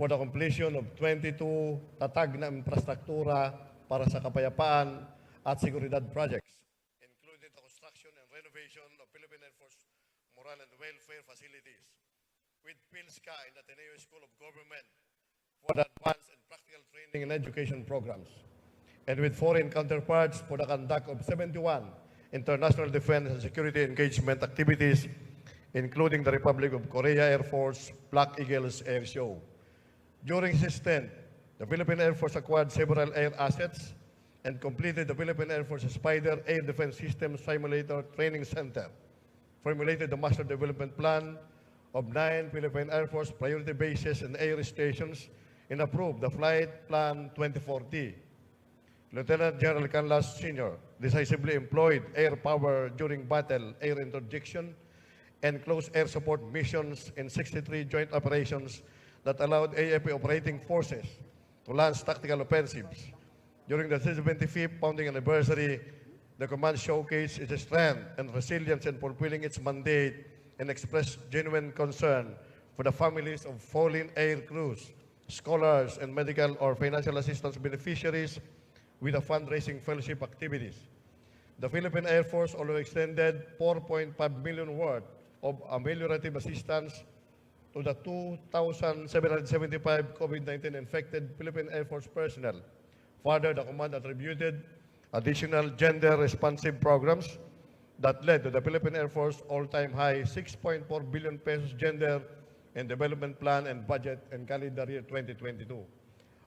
for the completion of 22 tatag na infrastruktura para sa kapayapaan at seguridad projects, including the construction and renovation of Philippine Air Force Moral and Welfare Facilities, with PhilSCA in the Ateneo School of Government for the advanced and practical training and education programs, and with foreign counterparts for the conduct of 71 international defense and security engagement activities, including the Republic of Korea Air Force Black Eagles Air Show. During his stint, the Philippine Air Force acquired several air assets and completed the Philippine Air Force Spider Air Defense System Simulator Training Center, formulated the Master Development Plan of 9 Philippine Air Force priority bases and air stations, and approved the Flight Plan 2040. Lieutenant General Canlas Sr. decisively employed air power during battle, air interdiction, and close air support missions in 63 joint operations that allowed AFP operating forces to launch tactical offensives. During the 75th founding anniversary, the command showcased its strength and resilience in fulfilling its mandate and expressed genuine concern for the families of fallen air crews, scholars, and medical or financial assistance beneficiaries with the fundraising fellowship activities. The Philippine Air Force also extended 4.5 million worth of ameliorative assistance to the 2,775 COVID-19 infected Philippine Air Force personnel. Further, the command attributed additional gender-responsive programs that led to the Philippine Air Force all-time high 6.4 billion pesos gender and development plan and budget in calendar year 2022.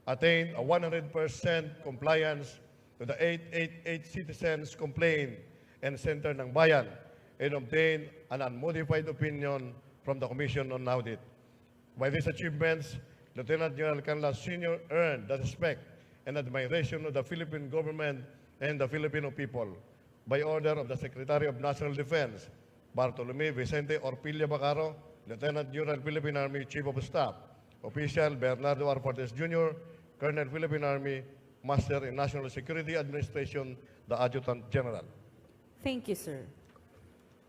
Attained a 100% compliance to the 888 citizens complaint and center ng bayan, and obtained an unmodified opinion from the Commission on Audit. By these achievements, Lieutenant General Canlas Sr. earned the respect and admiration of the Philippine government and the Filipino people. By order of the Secretary of National Defense, Bartolome Vicente Orpilla Bacaro, Lieutenant General Philippine Army Chief of Staff, Official Bernardo R. Fortes Jr., Colonel Philippine Army, Master in National Security Administration, the Adjutant General. Thank you, sir.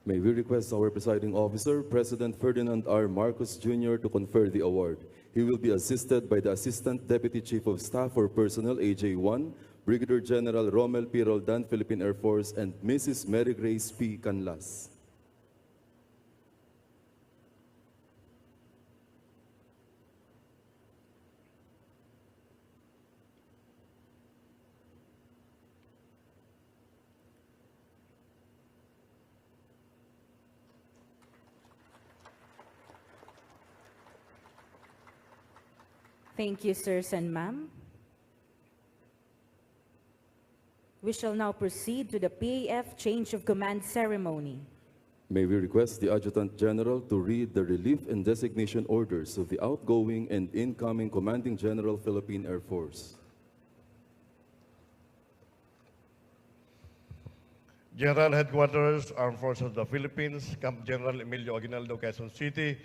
May we request our presiding officer, President Ferdinand R. Marcos Jr., to confer the award. He will be assisted by the Assistant Deputy Chief of Staff for Personnel, AJ1, Brigadier General Romel P. Roldan, Philippine Air Force, and Mrs. Mary Grace P. Canlas. Thank you, sirs and ma'am. We shall now proceed to the PAF Change of Command Ceremony. May we request the Adjutant General to read the relief and designation orders of the outgoing and incoming Commanding General, Philippine Air Force. General Headquarters, Armed Forces of the Philippines, Camp General Emilio Aguinaldo, Quezon City.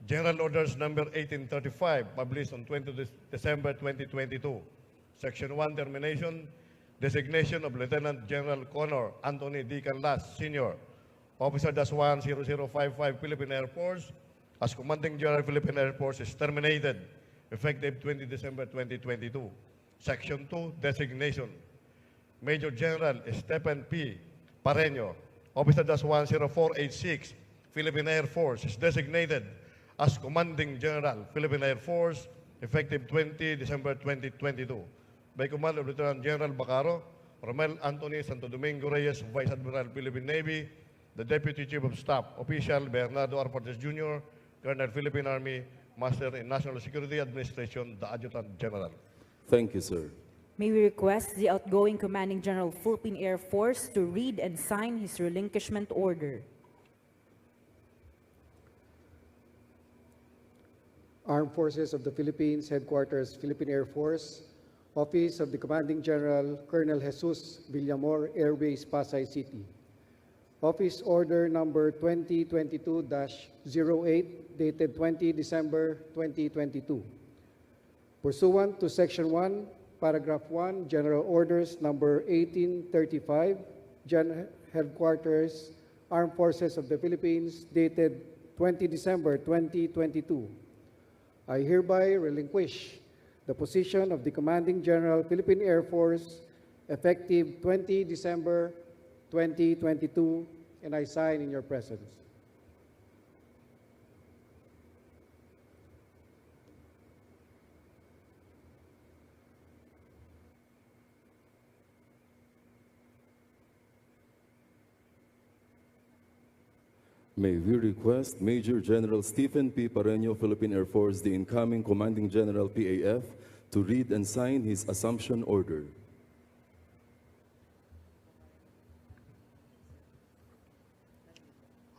General Orders Number 1835, published on 20 December 2022. Section 1, Termination, Designation of Lieutenant General Connor Anthony D. Canlas, Sr., Officer -10055 Philippine Air Force, as Commanding General Philippine Air Force is terminated, effective 20 December 2022. Section 2, Designation. Major General Stephen P. Pareño, Officer -10486 Philippine Air Force, is designated as Commanding General, Philippine Air Force, effective 20 December 2022. By command of Lieutenant General Bacaro, Romel Anthony Santo Domingo Reyes, Vice Admiral, Philippine Navy, the Deputy Chief of Staff, Official Bernardo R. Fortes Jr., Colonel, Philippine Army, Master in National Security Administration, the Adjutant General. Thank you, sir. May we request the outgoing Commanding General, Philippine Air Force, to read and sign his relinquishment order. Armed Forces of the Philippines, Headquarters, Philippine Air Force, Office of the Commanding General, Colonel Jesus Villamor, Air Base, Pasay City. Office Order Number 2022-08, dated 20 December 2022. Pursuant to Section 1, Paragraph 1, General Orders Number 1835, General Headquarters, Armed Forces of the Philippines, dated 20 December 2022. I hereby relinquish the position of the Commanding General, Philippine Air Force, effective 20 December 2022, and I sign in your presence. May we request Major General Stephen P. Pareño, Philippine Air Force, the incoming Commanding General PAF, to read and sign his assumption order.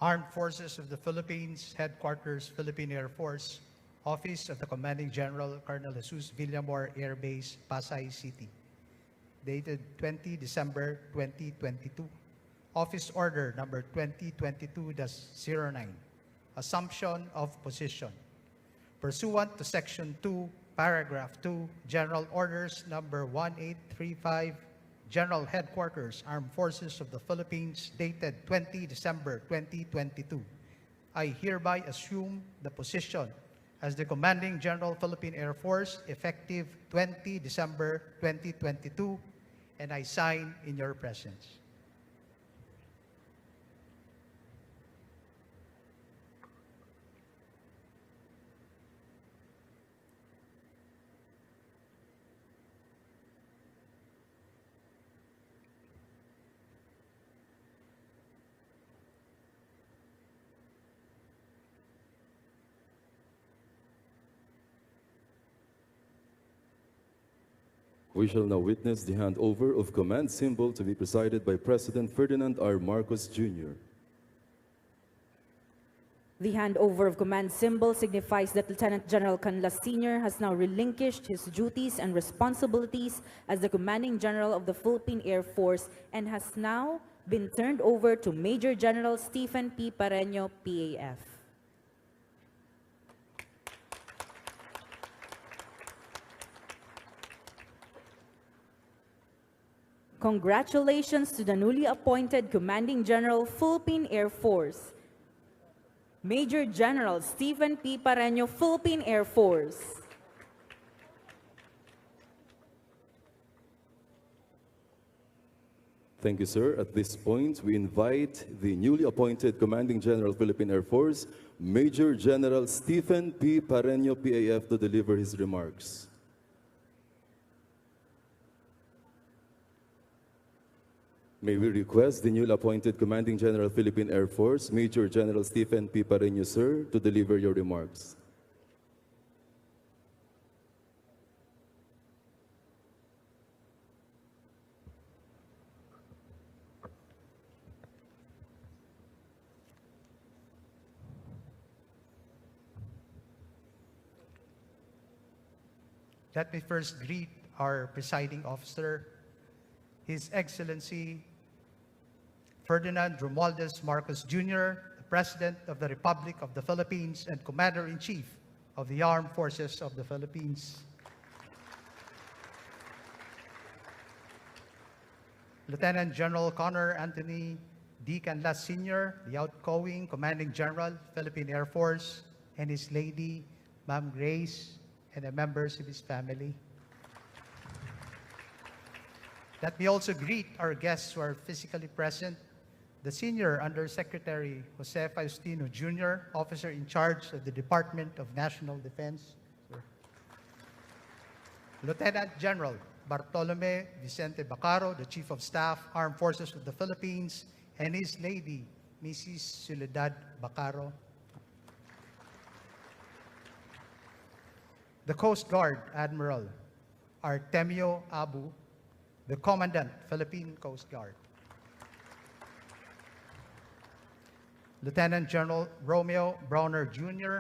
Armed Forces of the Philippines, Headquarters, Philippine Air Force, Office of the Commanding General, Colonel Jesus Villamor Air Base, Pasay City. Dated 20 December 2022. Office Order number 2022-09. Assumption of position. Pursuant to Section 2, Paragraph 2, General Orders number 1835, General Headquarters, Armed Forces of the Philippines, dated 20 December 2022. I hereby assume the position as the Commanding General, Philippine Air Force, effective 20 December 2022, and I sign in your presence. We shall now witness the handover of command symbol to be presided by President Ferdinand R. Marcos Jr. The handover of command symbol signifies that Lieutenant General Canlas Sr. has now relinquished his duties and responsibilities as the Commanding General of the Philippine Air Force and has now been turned over to Major General Stephen P. Pareño, PAF. Congratulations to the newly appointed Commanding General, Philippine Air Force, Major General Stephen P. Pareño, Philippine Air Force. Thank you, sir. At this point, we invite the newly appointed Commanding General, Philippine Air Force, Major General Stephen P. Pareño, PAF, to deliver his remarks. May we request the newly appointed Commanding General, Philippine Air Force, Major General Stephen P. Pareño, sir, to deliver your remarks. Let me first greet our presiding officer, His Excellency Ferdinand Romualdez Marcos Jr., the President of the Republic of the Philippines and Commander-in-Chief of the Armed Forces of the Philippines. Lieutenant General Connor Anthony D. Canlas Sr., the outgoing Commanding General, Philippine Air Force, and his lady, Ma'am Grace, and the members of his family. Let me also greet our guests who are physically present. The Senior Undersecretary Jose Faustino Jr., Officer in charge of the Department of National Defense. Lieutenant General Bartolome Vicente Bacaro, the Chief of Staff, Armed Forces of the Philippines, and his lady, Mrs. Soledad Bacaro. The Coast Guard Admiral Artemio Abu, the Commandant, Philippine Coast Guard. Lieutenant General Romeo Browner Jr.,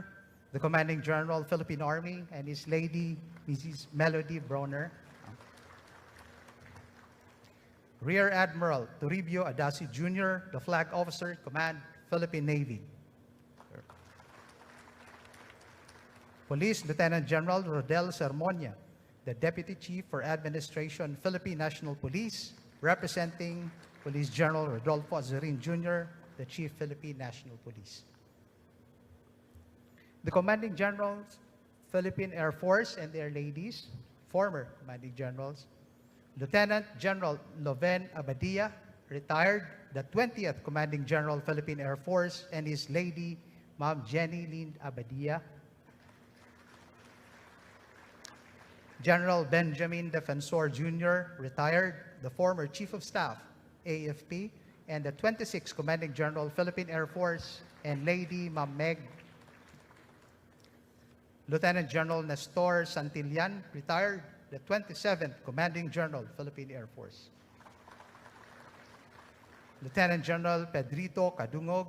the Commanding General, Philippine Army, and his lady, Mrs. Melody Browner. Rear Admiral Toribio Adasi Jr., the Flag Officer, Command, Philippine Navy. Police Lieutenant General Rodel Sermonia, the Deputy Chief for Administration, Philippine National Police, representing Police General Rodolfo Azarin Jr., the Chief Philippine National Police. The Commanding Generals, Philippine Air Force and their ladies, former commanding generals, Lieutenant General Loven Abadia, retired, the 20th Commanding General, Philippine Air Force, and his lady, Ma'am Jenny Lynn Abadia, General Benjamin Defensor Jr., retired, the former Chief of Staff, AFP, and the 26th Commanding General, Philippine Air Force, and Lady Ma'am Meg. Lieutenant General Nestor Santillan, retired, the 27th Commanding General, Philippine Air Force. Lieutenant General Pedrito Kadungog,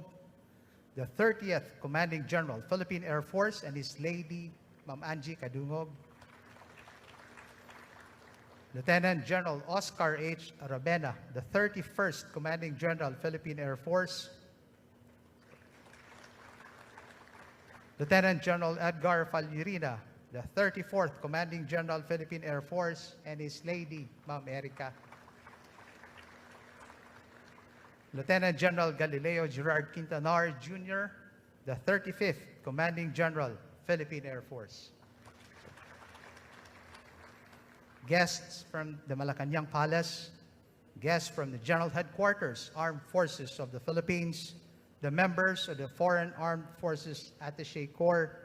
the 30th Commanding General, Philippine Air Force, and his lady, Ma'am Angie Kadungog. Lieutenant General Oscar H. Aravena, the 31st Commanding General, Philippine Air Force. Lieutenant General Edgar Falurina, the 34th Commanding General, Philippine Air Force, and his lady, Ma'am Erica. Lieutenant General Galileo Gerard Quintanar Jr., the 35th Commanding General, Philippine Air Force. Guests from the Malacanang Palace, guests from the General Headquarters, Armed Forces of the Philippines, the members of the Foreign Armed Forces Attaché Corps,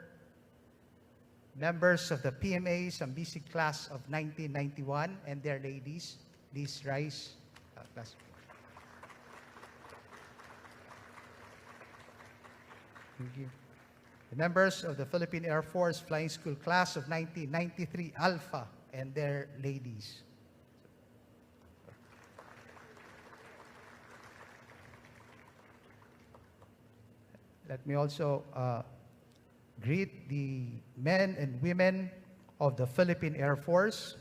members of the PMA Sambisi class of 1991 and their ladies, please rise. Class. Thank you. The members of the Philippine Air Force Flying School class of 1993 Alpha and their ladies. Let me also greet the men and women of the Philippine Air Force,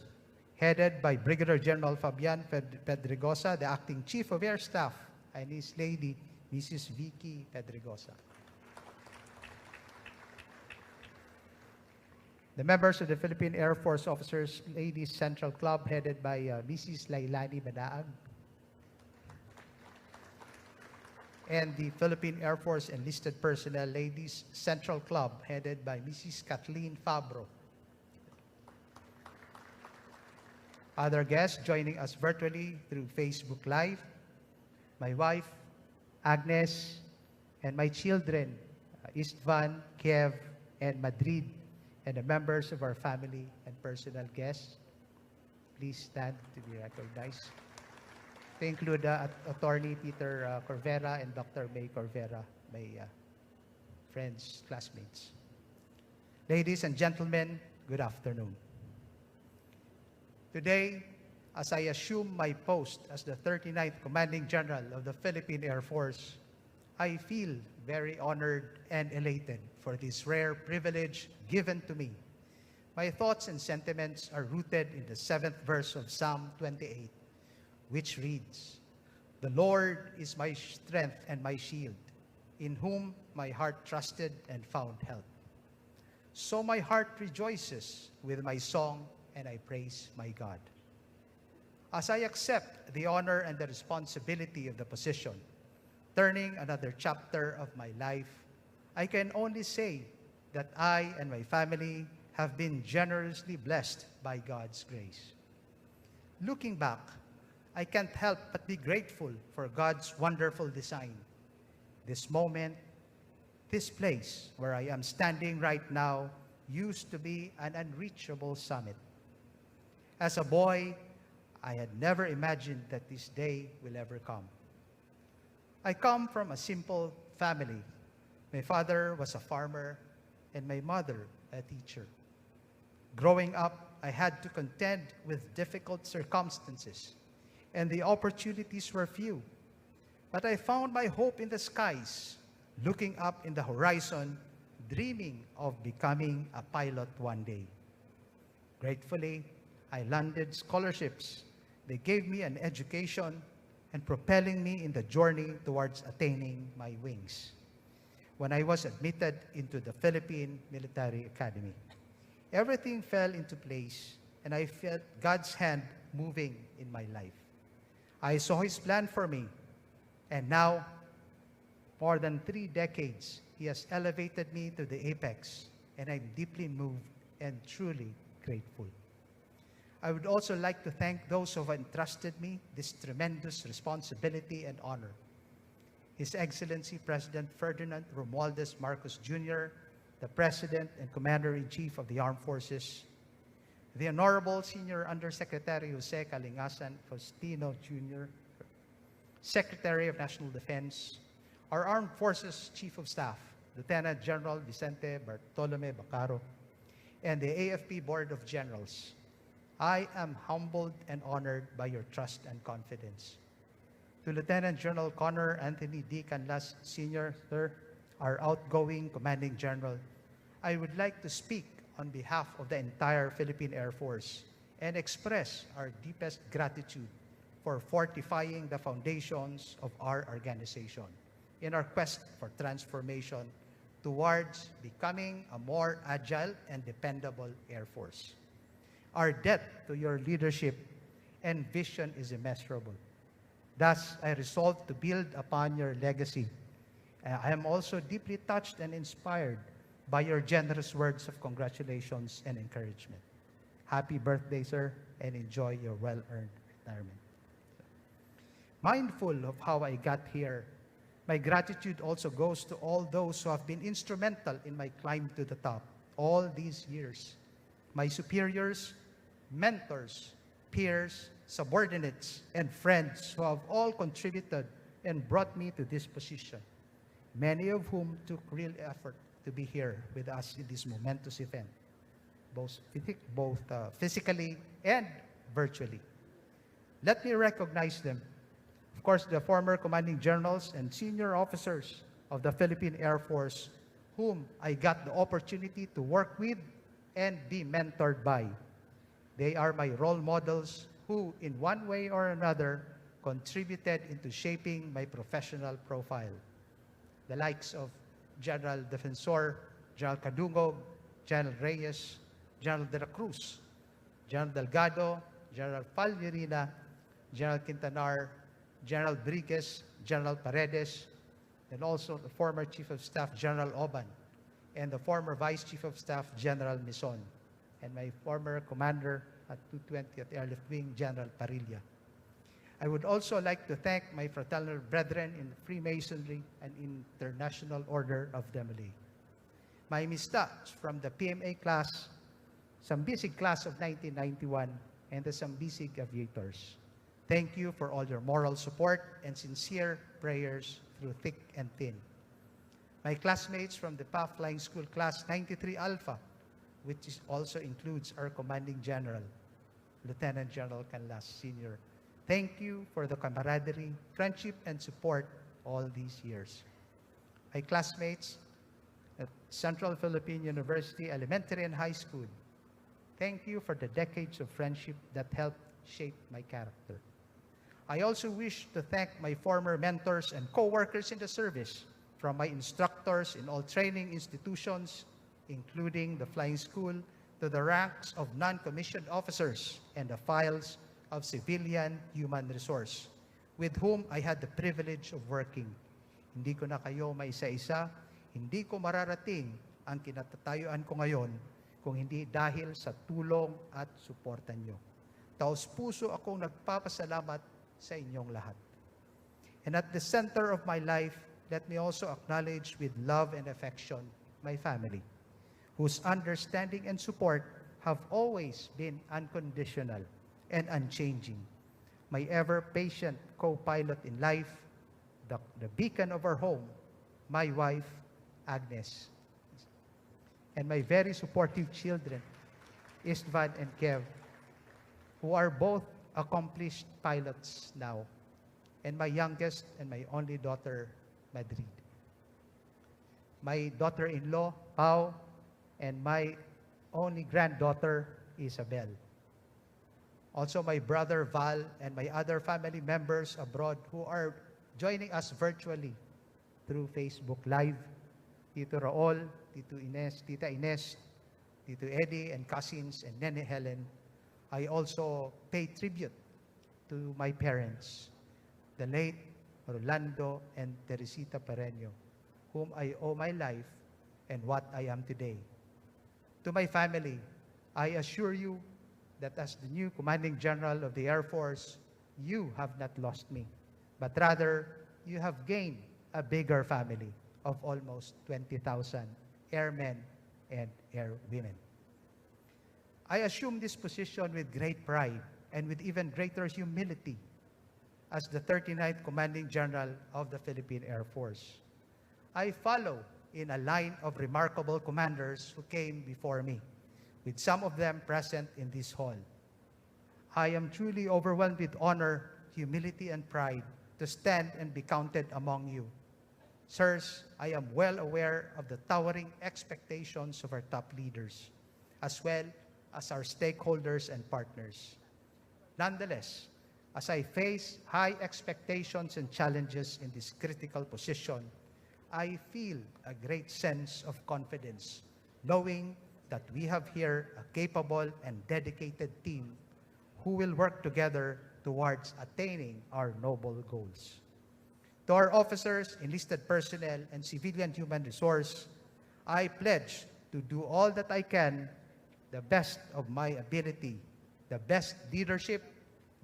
headed by Brigadier General Fabian Pedregosa, the Acting Chief of Air Staff, and his lady, Mrs. Vicky Pedregosa. The members of the Philippine Air Force Officers Ladies Central Club, headed by Mrs. Lailani Badaag, and the Philippine Air Force Enlisted Personnel Ladies Central Club, headed by Mrs. Kathleen Fabro. Other guests joining us virtually through Facebook Live, my wife, Agnes, and my children, Istvan, Kiev, and Madrid, and the members of our family and personal guests. Please stand to be recognized. To include Attorney Peter Corvera and Dr. May Corvera, my friends, classmates. Ladies and gentlemen, good afternoon. Today, as I assume my post as the 39th Commanding General of the Philippine Air Force, I feel very honored and elated for this rare privilege given to me. My thoughts and sentiments are rooted in the 7th verse of Psalm 28, which reads, "The Lord is my strength and my shield, in whom my heart trusted and found help. So my heart rejoices with my song, and I praise my God." As I accept the honor and the responsibility of the position, turning another chapter of my life, I can only say that I and my family have been generously blessed by God's grace. Looking back, I can't help but be grateful for God's wonderful design. This moment, this place where I am standing right now used to be an unreachable summit. As a boy, I had never imagined that this day will ever come. I come from a simple family. My father was a farmer and my mother a teacher. Growing up, I had to contend with difficult circumstances, and the opportunities were few. But I found my hope in the skies, looking up in the horizon, dreaming of becoming a pilot one day. Gratefully, I landed scholarships. They gave me an education and propelling me in the journey towards attaining my wings. When I was admitted into the Philippine Military Academy, everything fell into place, and I felt God's hand moving in my life. I saw His plan for me, and now, more than 3 decades, He has elevated me to the apex, and I'm deeply moved and truly grateful. I would also like to thank those who have entrusted me this tremendous responsibility and honor. His Excellency President Ferdinand Romualdez Marcos Jr., the President and Commander-in-Chief of the Armed Forces, the Honorable Senior Undersecretary Jose Kalingasan Faustino Jr., Secretary of National Defense, our Armed Forces Chief of Staff, Lieutenant General Vicente Bartolome Bacaro, and the AFP Board of Generals. I am humbled and honored by your trust and confidence. To Lieutenant General Connor Anthony D. Canlas, Sr., Sir, our outgoing Commanding General, I would like to speak on behalf of the entire Philippine Air Force and express our deepest gratitude for fortifying the foundations of our organization in our quest for transformation towards becoming a more agile and dependable Air Force. Our debt to your leadership and vision is immeasurable. Thus, I resolve to build upon your legacy. I am also deeply touched and inspired by your generous words of congratulations and encouragement. Happy birthday, sir, and enjoy your well-earned retirement. Mindful of how I got here, my gratitude also goes to all those who have been instrumental in my climb to the top all these years. My superiors, mentors, peers, subordinates, and friends who have all contributed and brought me to this position, many of whom took real effort to be here with us in this momentous event, both physically and virtually. Let me recognize them. Of course, the former commanding generals and senior officers of the Philippine Air Force, whom I got the opportunity to work with and be mentored by. They are my role models who, in one way or another, contributed into shaping my professional profile. The likes of General Defensor, General Cadungog, General Reyes, General De La Cruz, General Delgado, General Fallerina, General Quintanar, General Brigues, General Paredes, and also the former Chief of Staff, General Oban, and the former Vice Chief of Staff, General Mison, and my former commander at 220th Airlift Wing, General Parilla. I would also like to thank my fraternal brethren in Freemasonry and International Order of Demolay. My amistad from the PMA class, Sambisig class of 1991, and the Sambisig Aviators. Thank you for all your moral support and sincere prayers through thick and thin. My classmates from the PAF Flying School Class 93 Alpha, which also includes our Commanding General, Lieutenant General Canlas, Sr. Thank you for the camaraderie, friendship, and support all these years. My classmates at Central Philippine University Elementary and High School, thank you for the decades of friendship that helped shape my character. I also wish to thank my former mentors and co-workers in the service, from my instructors in all training institutions, including the flying school, to the ranks of non-commissioned officers and the files of civilian human resource, with whom I had the privilege of working. Hindi ko na kayo maisa-isa, hindi ko mararating ang kinatatayuan ko ngayon kung hindi dahil sa tulong at suporta nyo. Taos-puso akong nagpapasalamat sa inyong lahat. And at the center of my life, let me also acknowledge with love and affection my family, whose understanding and support have always been unconditional and unchanging. My ever-patient co-pilot in life, the beacon of our home, my wife, Agnes, and my very supportive children, Istvan and Kev, who are both accomplished pilots now, and my youngest and my only daughter, Madrid. My daughter-in-law, Pau, and my only granddaughter, Isabel. Also my brother Val and my other family members abroad who are joining us virtually through Facebook Live, Tito Raul, Tita Ines, Tito Eddie and cousins, and Nene Helen. I also pay tribute to my parents, the late Rolando and Teresita Pereño, whom I owe my life and what I am today. To my family, I assure you that as the new Commanding General of the Air Force, you have not lost me, but rather you have gained a bigger family of almost 20,000 airmen and airwomen. I assume this position with great pride and with even greater humility as the 39th Commanding General of the Philippine Air Force. I follow in a line of remarkable commanders who came before me, with some of them present in this hall. I am truly overwhelmed with honor, humility, and pride to stand and be counted among you. Sirs, I am well aware of the towering expectations of our top leaders, as well as our stakeholders and partners. Nonetheless, as I face high expectations and challenges in this critical position, I feel a great sense of confidence, knowing that we have here a capable and dedicated team who will work together towards attaining our noble goals. To our officers, enlisted personnel, and civilian human resource, I pledge to do all that I can, the best of my ability, the best leadership,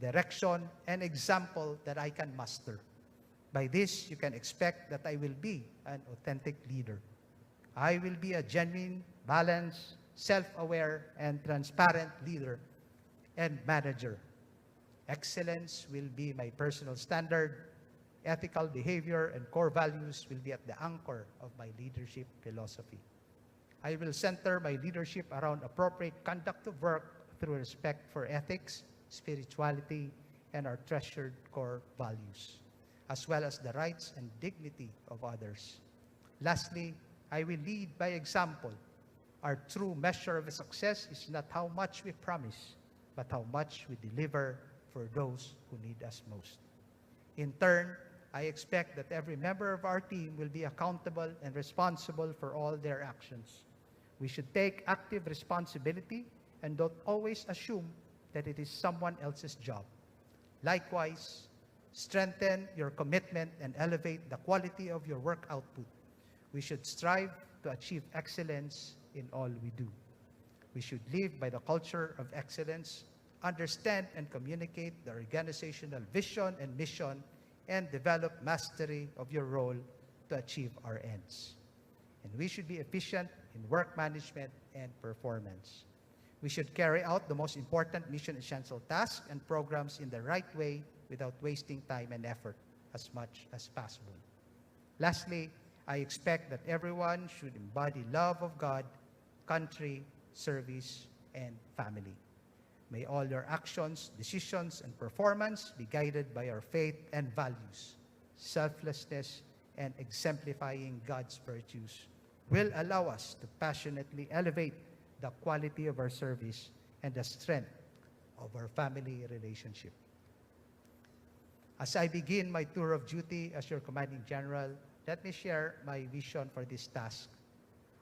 direction, and example that I can muster. By this, you can expect that I will be an authentic leader. I will be a genuine, balanced, self-aware, and transparent leader and manager. Excellence will be my personal standard. Ethical behavior and core values will be at the anchor of my leadership philosophy. I will center my leadership around appropriate conduct of work through respect for ethics, spirituality, and our treasured core values, as well as the rights and dignity of others. Lastly, I will lead by example. Our true measure of success is not how much we promise, but how much we deliver for those who need us most. In turn, I expect that every member of our team will be accountable and responsible for all their actions. We should take active responsibility and don't always assume that it is someone else's job. Likewise, strengthen your commitment and elevate the quality of your work output. We should strive to achieve excellence in all we do. We should live by the culture of excellence, understand and communicate the organizational vision and mission, and develop mastery of your role to achieve our ends. And we should be efficient in work management and performance. We should carry out the most important mission essential tasks and programs in the right way without wasting time and effort as much as possible. Lastly, I expect that everyone should embody love of God, country, service, and family. May all your actions, decisions, and performance be guided by our faith and values. Selflessness and exemplifying God's virtues will allow us to passionately elevate the quality of our service and the strength of our family relationship. As I begin my tour of duty as your Commanding General, let me share my vision for this task.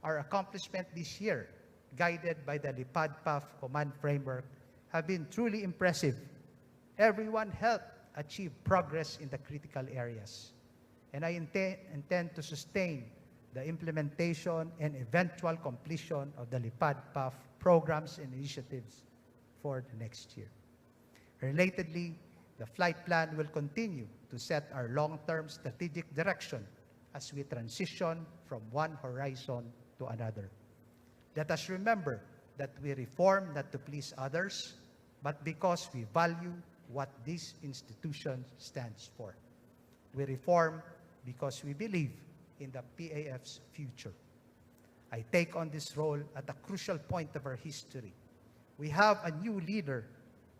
Our accomplishment this year, guided by the PAF Command Framework, have been truly impressive. Everyone helped achieve progress in the critical areas. And I intend to sustain the implementation and eventual completion of the PAF programs and initiatives for the next year. Relatedly, the flight plan will continue to set our long-term strategic direction as we transition from one horizon to another. Let us remember that we reform not to please others, but because we value what this institution stands for. We reform because we believe in the PAF's future. I take on this role at a crucial point of our history. We have a new leader,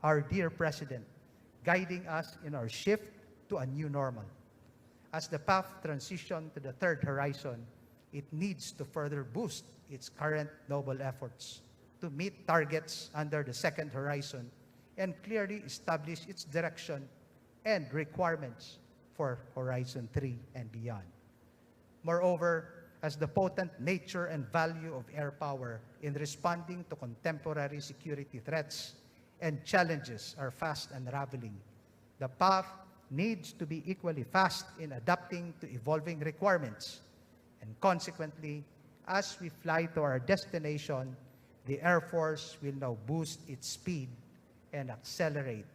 our dear President, guiding us in our shift to a new normal. As the PAF transition to the third horizon, it needs to further boost its current noble efforts to meet targets under the second horizon and clearly establish its direction and requirements for Horizon 3 and beyond. Moreover, as the potent nature and value of air power in responding to contemporary security threats and challenges are fast unraveling, the PAF needs to be equally fast in adapting to evolving requirements. And consequently, as we fly to our destination, the Air Force will now boost its speed and accelerate,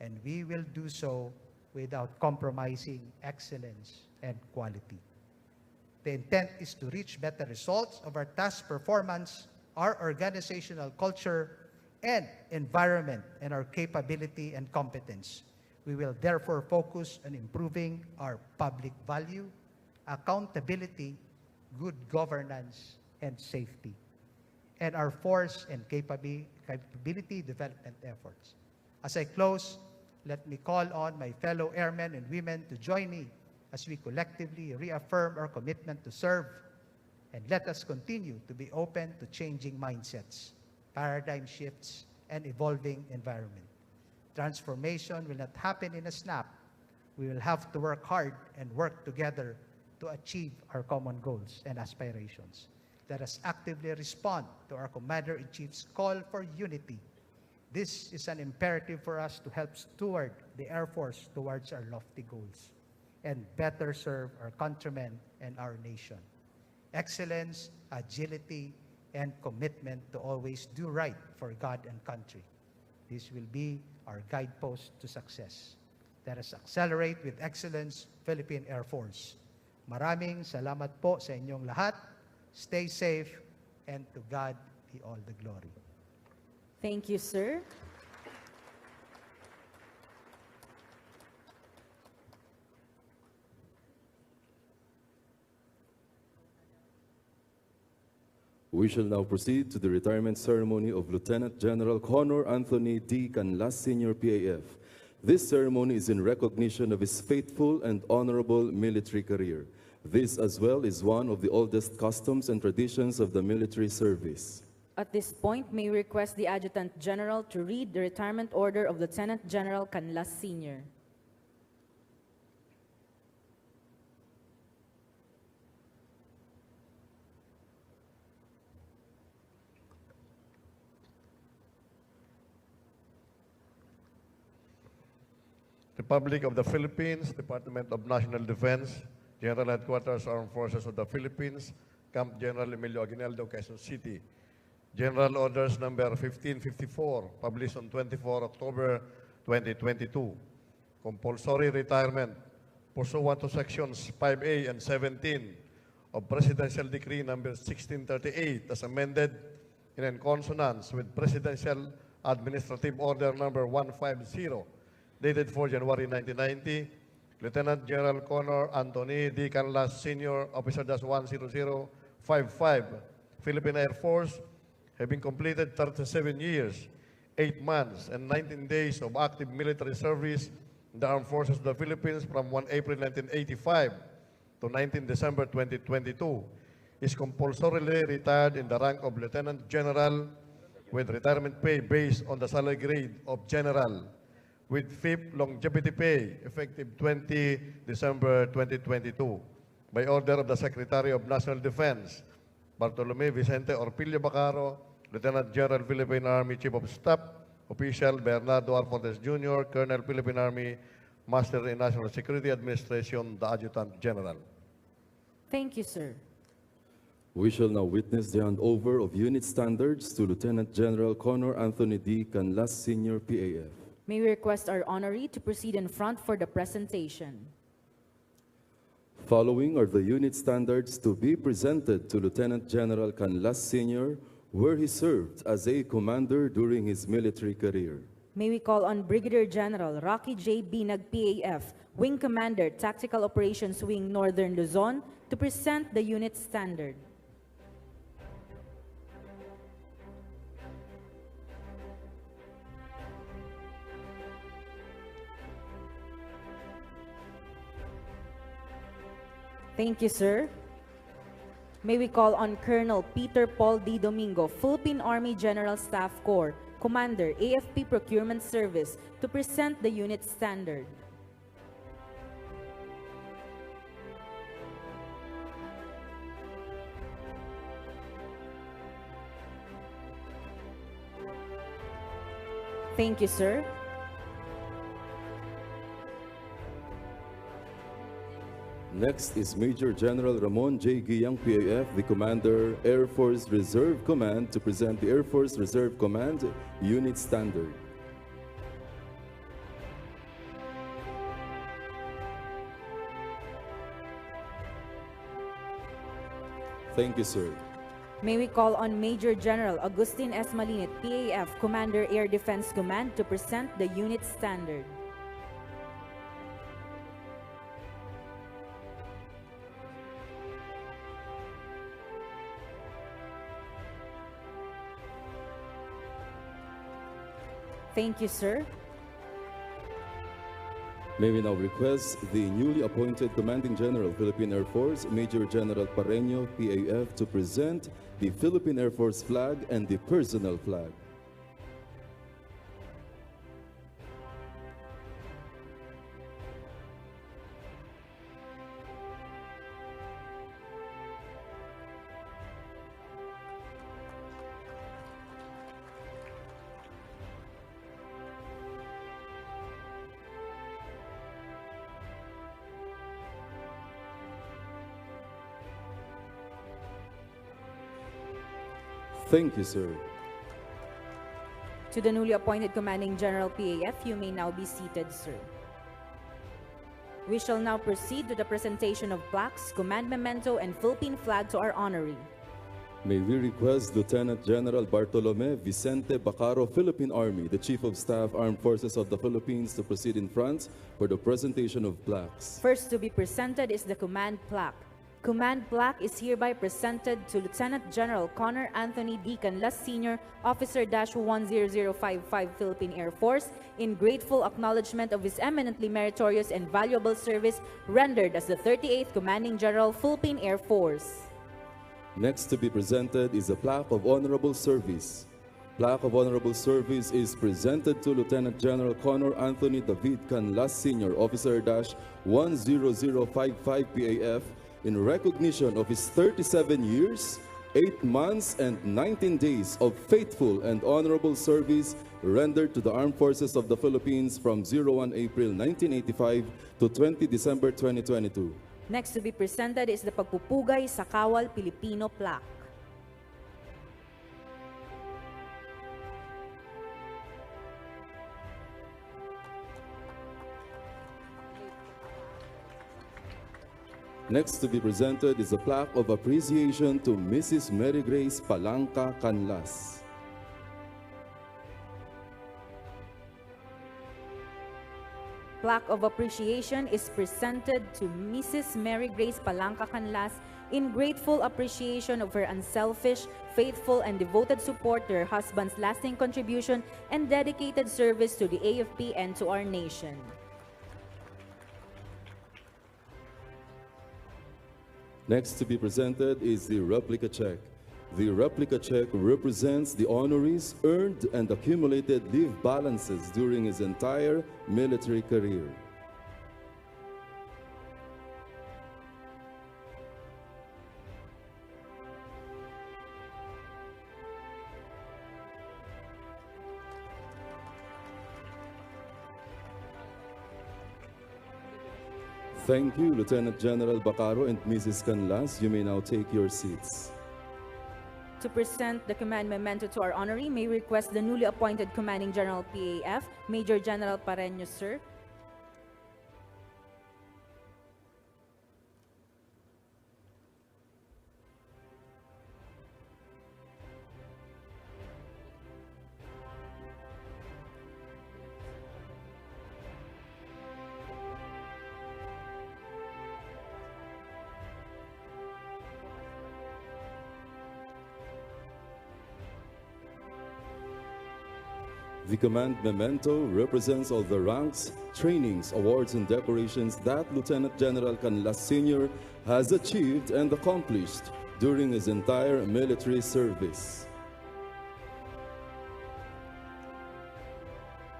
and we will do so without compromising excellence and quality. The intent is to reach better results of our task performance, our organizational culture, and environment, and our capability and competence. We will therefore focus on improving our public value, accountability, good governance, and safety, and our force and capability development efforts. As I close, let me call on my fellow airmen and women to join me as we collectively reaffirm our commitment to serve, and let us continue to be open to changing mindsets, paradigm shifts, and evolving environment. Transformation will not happen in a snap. We will have to work hard and work together to achieve our common goals and aspirations. Let us actively respond to our Commander-in-Chief's call for unity. This is an imperative for us to help steward the Air Force towards our lofty goals and better serve our countrymen and our nation. Excellence, agility, and commitment to always do right for God and country. This will be our guidepost to success. Let us accelerate with excellence, Philippine Air Force. Maraming salamat po sa inyong lahat. Stay safe, and to God be all the glory. Thank you, sir. We shall now proceed to the retirement ceremony of Lieutenant General Connor Anthony D. Canlas, Senior PAF. This ceremony is in recognition of his faithful and honorable military career. This as well is one of the oldest customs and traditions of the military service. At this point, may we request the Adjutant General to read the retirement order of Lieutenant General Canlas Sr. Republic of the Philippines, Department of National Defense, General Headquarters, Armed Forces of the Philippines, Camp General Emilio Aguinaldo, Quezon City. General Orders Number 1554, published on 24 October 2022. Compulsory retirement pursuant to Sections 5A and 17 of Presidential Decree Number 1638 as amended and in consonance with Presidential Administrative Order Number 150, dated 4 January 1990, Lieutenant General Connor Anthony D. Canlas, Senior, Officer Dash 10055, Philippine Air Force, having completed 37 years, 8 months, and 19 days of active military service in the Armed Forces of the Philippines from 1 April 1985 to 19 December 2022, is compulsorily retired in the rank of Lieutenant General with retirement pay based on the salary grade of General, with FIP longevity pay effective 20 December 2022. By order of the Secretary of National Defense, Bartolome Vicente Orpilio Bacaro, Lieutenant General Philippine Army Chief of Staff, Official Bernardo R. Fortes Jr., Colonel Philippine Army, Master in National Security Administration, the Adjutant General. Thank you, sir. We shall now witness the handover of unit standards to Lieutenant General Connor Anthony D. Canlas, Senior PAF. May we request our honoree to proceed in front for the presentation. Following are the unit standards to be presented to Lieutenant General Canlas Sr., where he served as a commander during his military career. May we call on Brigadier General Rocky J. Binag, PAF, Wing Commander, Tactical Operations Wing, Northern Luzon, to present the unit standard. Thank you, sir. May we call on Colonel Peter Paul D. Domingo, Philippine Army General Staff Corps, Commander, AFP Procurement Service, to present the unit standard. Thank you, sir. Next is Major General Ramon J. Guiyang, PAF, the Commander, Air Force Reserve Command, to present the Air Force Reserve Command Unit Standard. Thank you, sir. May we call on Major General Agustin S. Malinit, PAF, Commander Air Defense Command, to present the unit standard. Thank you, sir. May we now request the newly appointed Commanding General, Philippine Air Force, Major General Pareño, PAF, to present the Philippine Air Force flag and the personal flag. Thank you, sir. To the newly appointed Commanding General, PAF, you may now be seated, sir. We shall now proceed to the presentation of plaques, command memento, and Philippine flag to our honoree. May we request Lieutenant General Bartolome Vicente Bacaro, Philippine Army, the Chief of Staff, Armed Forces of the Philippines, to proceed in front for the presentation of plaques. First to be presented is the command plaque. Command plaque is hereby presented to Lieutenant General Connor Anthony D. Canlas Sr., Officer-10055 Philippine Air Force, in grateful acknowledgement of his eminently meritorious and valuable service rendered as the 38th Commanding General, Philippine Air Force. Next to be presented is a plaque of honorable service. Plaque of honorable service is presented to Lieutenant General Connor Anthony David Canlas Sr., Officer-10055 PAF, in recognition of his 37 years, 8 months, and 19 days of faithful and honorable service rendered to the Armed Forces of the Philippines from 01 April 1985 to 20 December 2022. Next to be presented is the Pagpupugay sa Kawal Pilipino plaque. Next to be presented is a plaque of appreciation to Mrs. Mary Grace Palanca Canlas. Plaque of appreciation is presented to Mrs. Mary Grace Palanca Canlas in grateful appreciation of her unselfish, faithful, and devoted support to her husband's lasting contribution and dedicated service to the AFP and to our nation. Next to be presented is the replica check. The replica check represents the honorees' earned and accumulated leave balances during his entire military career. Thank you, Lieutenant General Bacaro and Mrs. Canlas. You may now take your seats. To present the command memento to our honoree, may we request the newly appointed Commanding General PAF, Major General Pareño, sir. The command memento represents all the ranks, trainings, awards, and decorations that Lieutenant General Canlas Sr. has achieved and accomplished during his entire military service.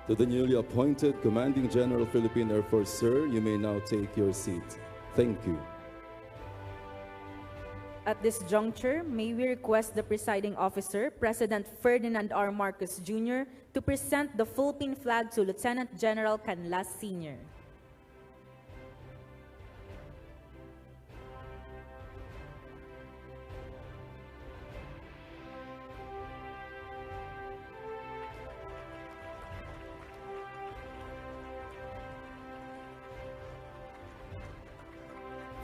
To the newly appointed Commanding General, Philippine Air Force, sir, you may now take your seat. Thank you. At this juncture, may we request the presiding officer, President Ferdinand R. Marcos Jr., to present the Philippine flag to Lieutenant General Canlas Sr.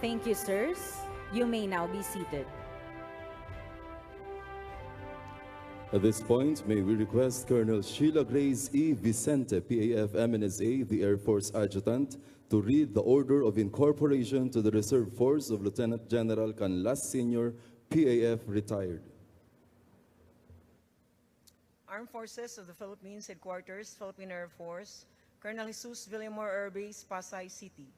Thank you, sirs. You may now be seated. At this point, may we request Colonel Sheila Grace E. Vicente, PAF MNSA, the Air Force Adjutant, to read the Order of Incorporation to the Reserve Force of Lieutenant General Canlas Sr., PAF retired. Armed Forces of the Philippines Headquarters, Philippine Air Force, Colonel Jesus Villamor Air Base, Pasay City.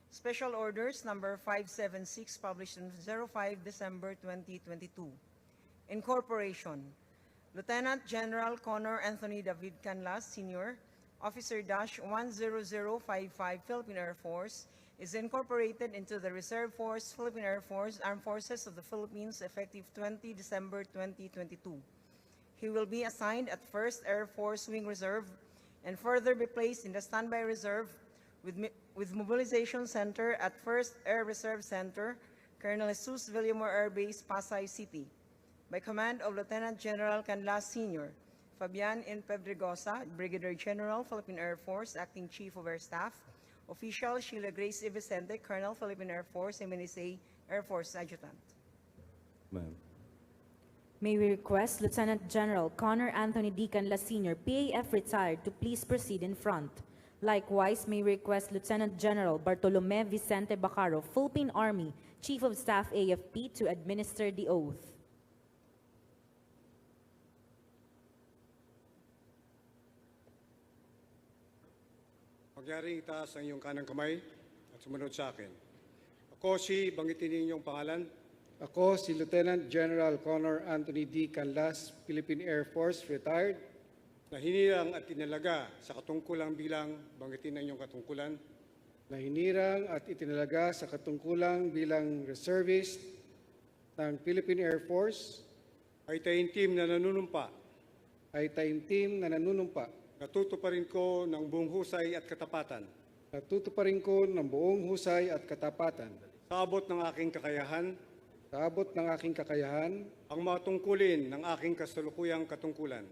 Special Orders number 576 published on 05 December 2022. Incorporation. Lieutenant General Connor Anthony David Canlas, Sr., Officer-10055 Philippine Air Force, is incorporated into the Reserve Force, Philippine Air Force, Armed Forces of the Philippines effective 20 December 2022. He will be assigned at 1st Air Force Wing Reserve and further be placed in the Standby Reserve with Mobilization Center at 1st Air Reserve Center, Colonel Jesus Villamor Air Base, Pasay City, by command of Lieutenant General Canlas Sr., Fabian N. Pedregosa, Brigadier General, Philippine Air Force, Acting Chief of Air Staff, Official Sheila Grace E. Vicente, Colonel, Philippine Air Force, MNSA, Air Force Adjutant. Ma'am. May we request Lieutenant General Connor Anthony D. Canlas Sr., PAF retired, to please proceed in front. Likewise, may we request Lieutenant General Bartolome Vicente Bacaro, Philippine Army, Chief of Staff AFP, to administer the oath. Magyaring itaas ang iyong kanang kamay at sumunod sa akin. Ako si, banggitin ninyong pangalan, Ako si Lieutenant General Connor Anthony D. Canlas, Philippine Air Force, retired, na hinirang at inalaga sa katungkulang bilang, banggitin ang iyong katungkulan, na hinirang at itinalaga sa katungkulang bilang reservist ng Philippine Air Force, ay taimtim na nanunumpa, natutuparin ko ng buong husay at katapatan, natutuparin ko ng buong husay at katapatan, sa abot ng aking kakayahan, sa abot ng aking kakayahan, ang mga tungkulin ng aking kasalukuyang katungkulan,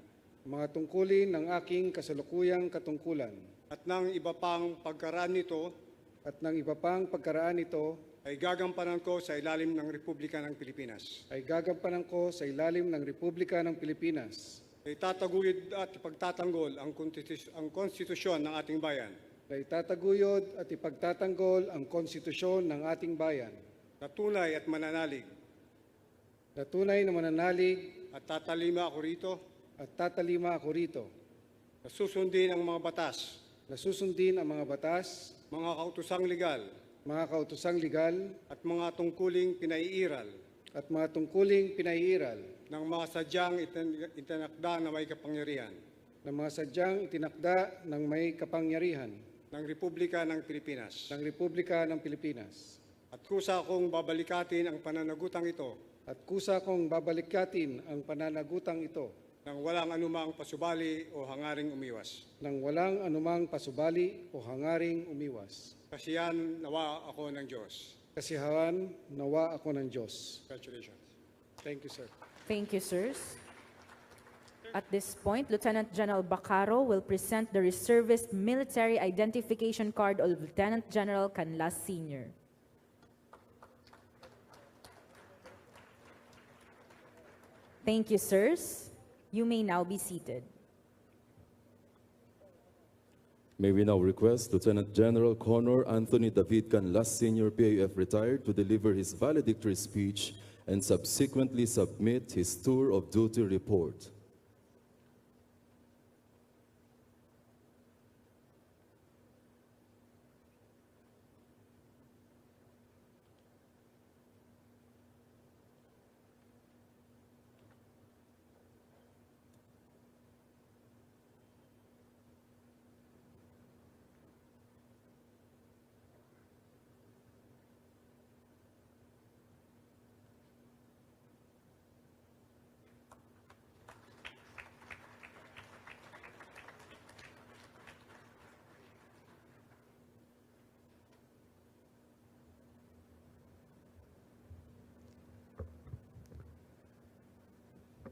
mga tungkulin ng aking kasalukuyang katungkulan, at ng iba pang pagkaraan nito, at ng iba pang pagkaraan nito, ay gagampanan ko sa ilalim ng Republika ng Pilipinas. ay gagampanan ko sa ilalim ng Republika ng Pilipinas, Ay tataguyod at ipagtatanggol ang konstitusyon ng ating bayan, na itataguyod at ipagtatanggol ang konstitusyon ng ating bayan, na tunay at mananalig, na tunay na mananalig at tatalima ako rito, at tatalima ako rito, na susundin ang mga batas, na susundin ang mga batas, mga kautosang legal, mga kautosang legal, at mga tungkuling pinaiiral at mga tungkuling pinaiiral ng mga sadyang itinakda na may kapangyarihan ng mga sadyang itinakda ng may kapangyarihan ng Republika ng Pilipinas. ng Republika ng Pilipinas. At kusa kong babalikatin ang pananagutang ito At kusa kong babalikatin ang pananagutang ito nang walang anumang pasubali o hangaring umiwas. nang walang anumang pasubali o hangaring umiwas. Kasiyan nawa ako ng Diyos. Kasiyahan nawa ako ng Diyos. Congratulations. Thank you, sir. Thank you, sirs. At this point, Lieutenant General Bacaro will present the Reservist Military Identification Card of Lieutenant General Canlas Sr. Thank you, sirs. You may now be seated. May we now request Lieutenant General Connor Anthony David Canlas Sr., PAF retired, to deliver his valedictory speech and subsequently submit his tour of duty report.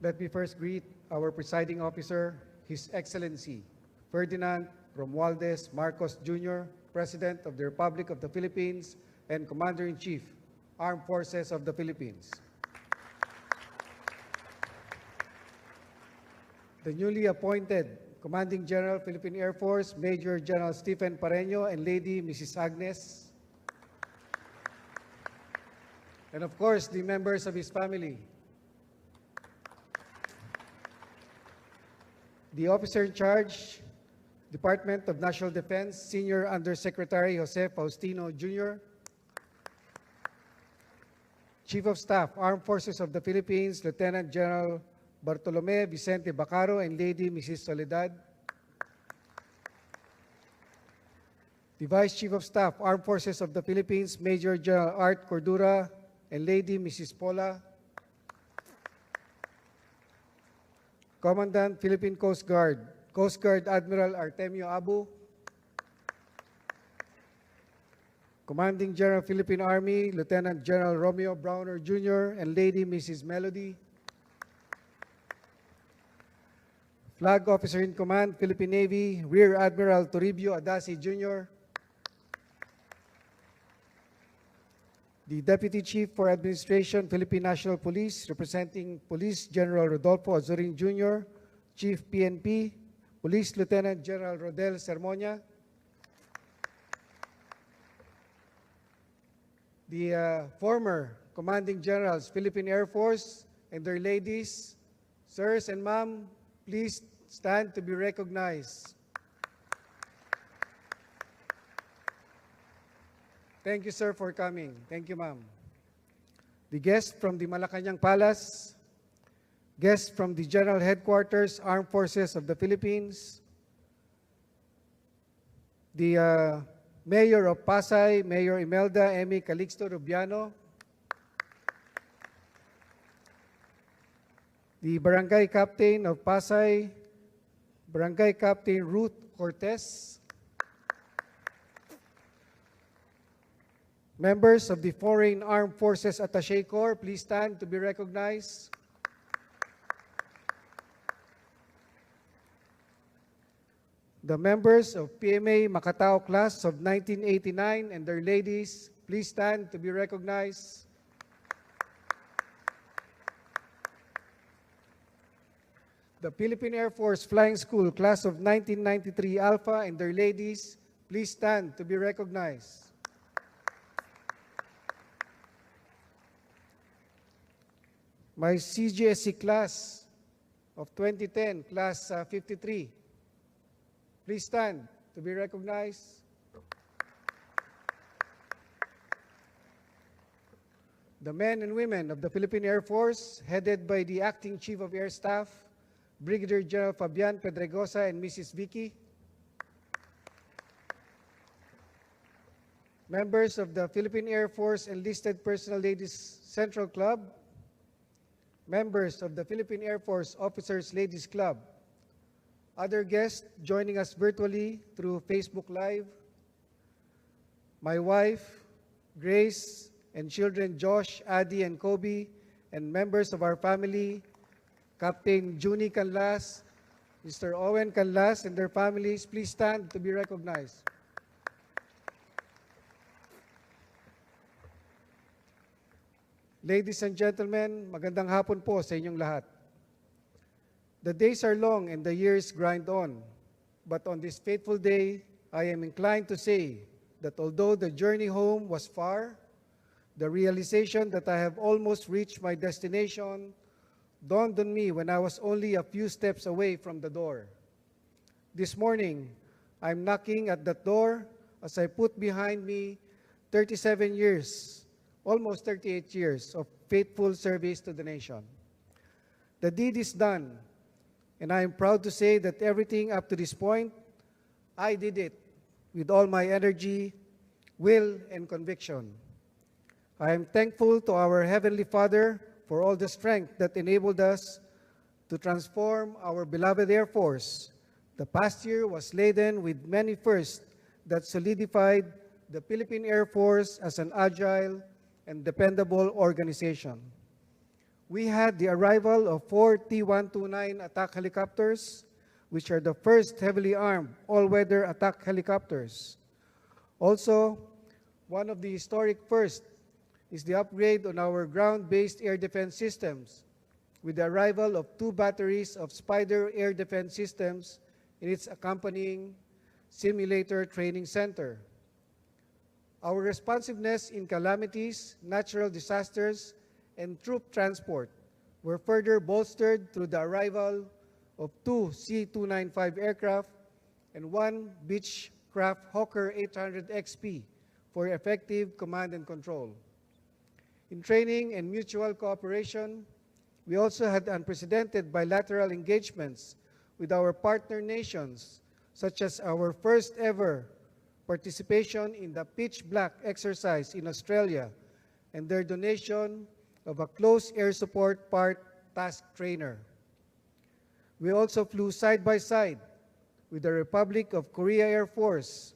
Let me first greet our presiding officer, His Excellency Ferdinand Romualdez Marcos Jr., President of the Republic of the Philippines, and Commander-in-Chief, Armed Forces of the Philippines. The newly appointed Commanding General, Philippine Air Force, Major General Stephen Pareño, and Lady Mrs. Agnes. And of course, the members of his family. The officer in charge, Department of National Defense, Senior Undersecretary Jose Faustino Jr., Chief of Staff, Armed Forces of the Philippines, Lieutenant General Bartolome Vicente Bacaro and Lady Mrs. Soledad. The Vice Chief of Staff, Armed Forces of the Philippines, Major General Art Cordura and Lady Mrs. Paula. Commandant, Philippine Coast Guard Admiral Artemio Abu. Commanding General, Philippine Army, Lieutenant General Romeo Browner Jr. and Lady Mrs. Melody. Flag Officer in Command, Philippine Navy, Rear Admiral Toribio Adasi Jr. The Deputy Chief for Administration, Philippine National Police, representing Police General Rodolfo Azurin Jr., Chief PNP, Police Lieutenant General Rodel Sermonia. The former Commanding Generals, Philippine Air Force, and their ladies, sirs and ma'am, please stand to be recognized. Thank you, sir, for coming. Thank you, ma'am. The guests from the Malacanang Palace, guests from the General Headquarters, Armed Forces of the Philippines, the Mayor of Pasay, Mayor Imelda Emi Calixto Rubiano, the Barangay Captain of Pasay, Barangay Captain Ruth Cortez, members of the Foreign Armed Forces Attaché Corps, please stand to be recognized. The members of PMA Macatao class of 1989 and their ladies, please stand to be recognized. The Philippine Air Force Flying School class of 1993 Alpha and their ladies, please stand to be recognized. My CGSC class of 2010, class 53, please stand to be recognized. The men and women of the Philippine Air Force, headed by the Acting Chief of Air Staff, Brigadier General Fabian Pedregosa and Mrs. Vicky. Members of the Philippine Air Force Enlisted Personnel Ladies Central Club, members of the Philippine Air Force Officers Ladies Club, other guests joining us virtually through Facebook Live, my wife, Grace, and children Josh, Adi, and Kobe, and members of our family, Captain Juni Canlas, Mr. Owen Canlas, and their families, please stand to be recognized. Ladies and gentlemen, magandang hapon po sa inyong lahat. The days are long and the years grind on, but on this fateful day, I am inclined to say that although the journey home was far, the realization that I have almost reached my destination dawned on me when I was only a few steps away from the door. This morning, I'm knocking at that door as I put behind me 37 years, almost 38 years of faithful service to the nation. The deed is done, and I am proud to say that everything up to this point, I did it with all my energy, will, and conviction. I am thankful to our Heavenly Father for all the strength that enabled us to transform our beloved Air Force. The past year was laden with many firsts that solidified the Philippine Air Force as an agile and dependable organization. We had the arrival of 4 T-129 attack helicopters, which are the first heavily armed all-weather attack helicopters. Also, One of the historic firsts is the upgrade on our ground-based air defense systems with the arrival of 2 batteries of Spider air defense systems in its accompanying simulator training center. Our responsiveness in calamities, natural disasters, and troop transport were further bolstered through the arrival of 2 C-295 aircraft and 1 Beechcraft Hawker 800 XP for effective command and control. In training and mutual cooperation, we also had unprecedented bilateral engagements with our partner nations, such as our first ever participation in the Pitch Black exercise in Australia and their donation of a close air support part task trainer. We also flew side by side with the Republic of Korea Air Force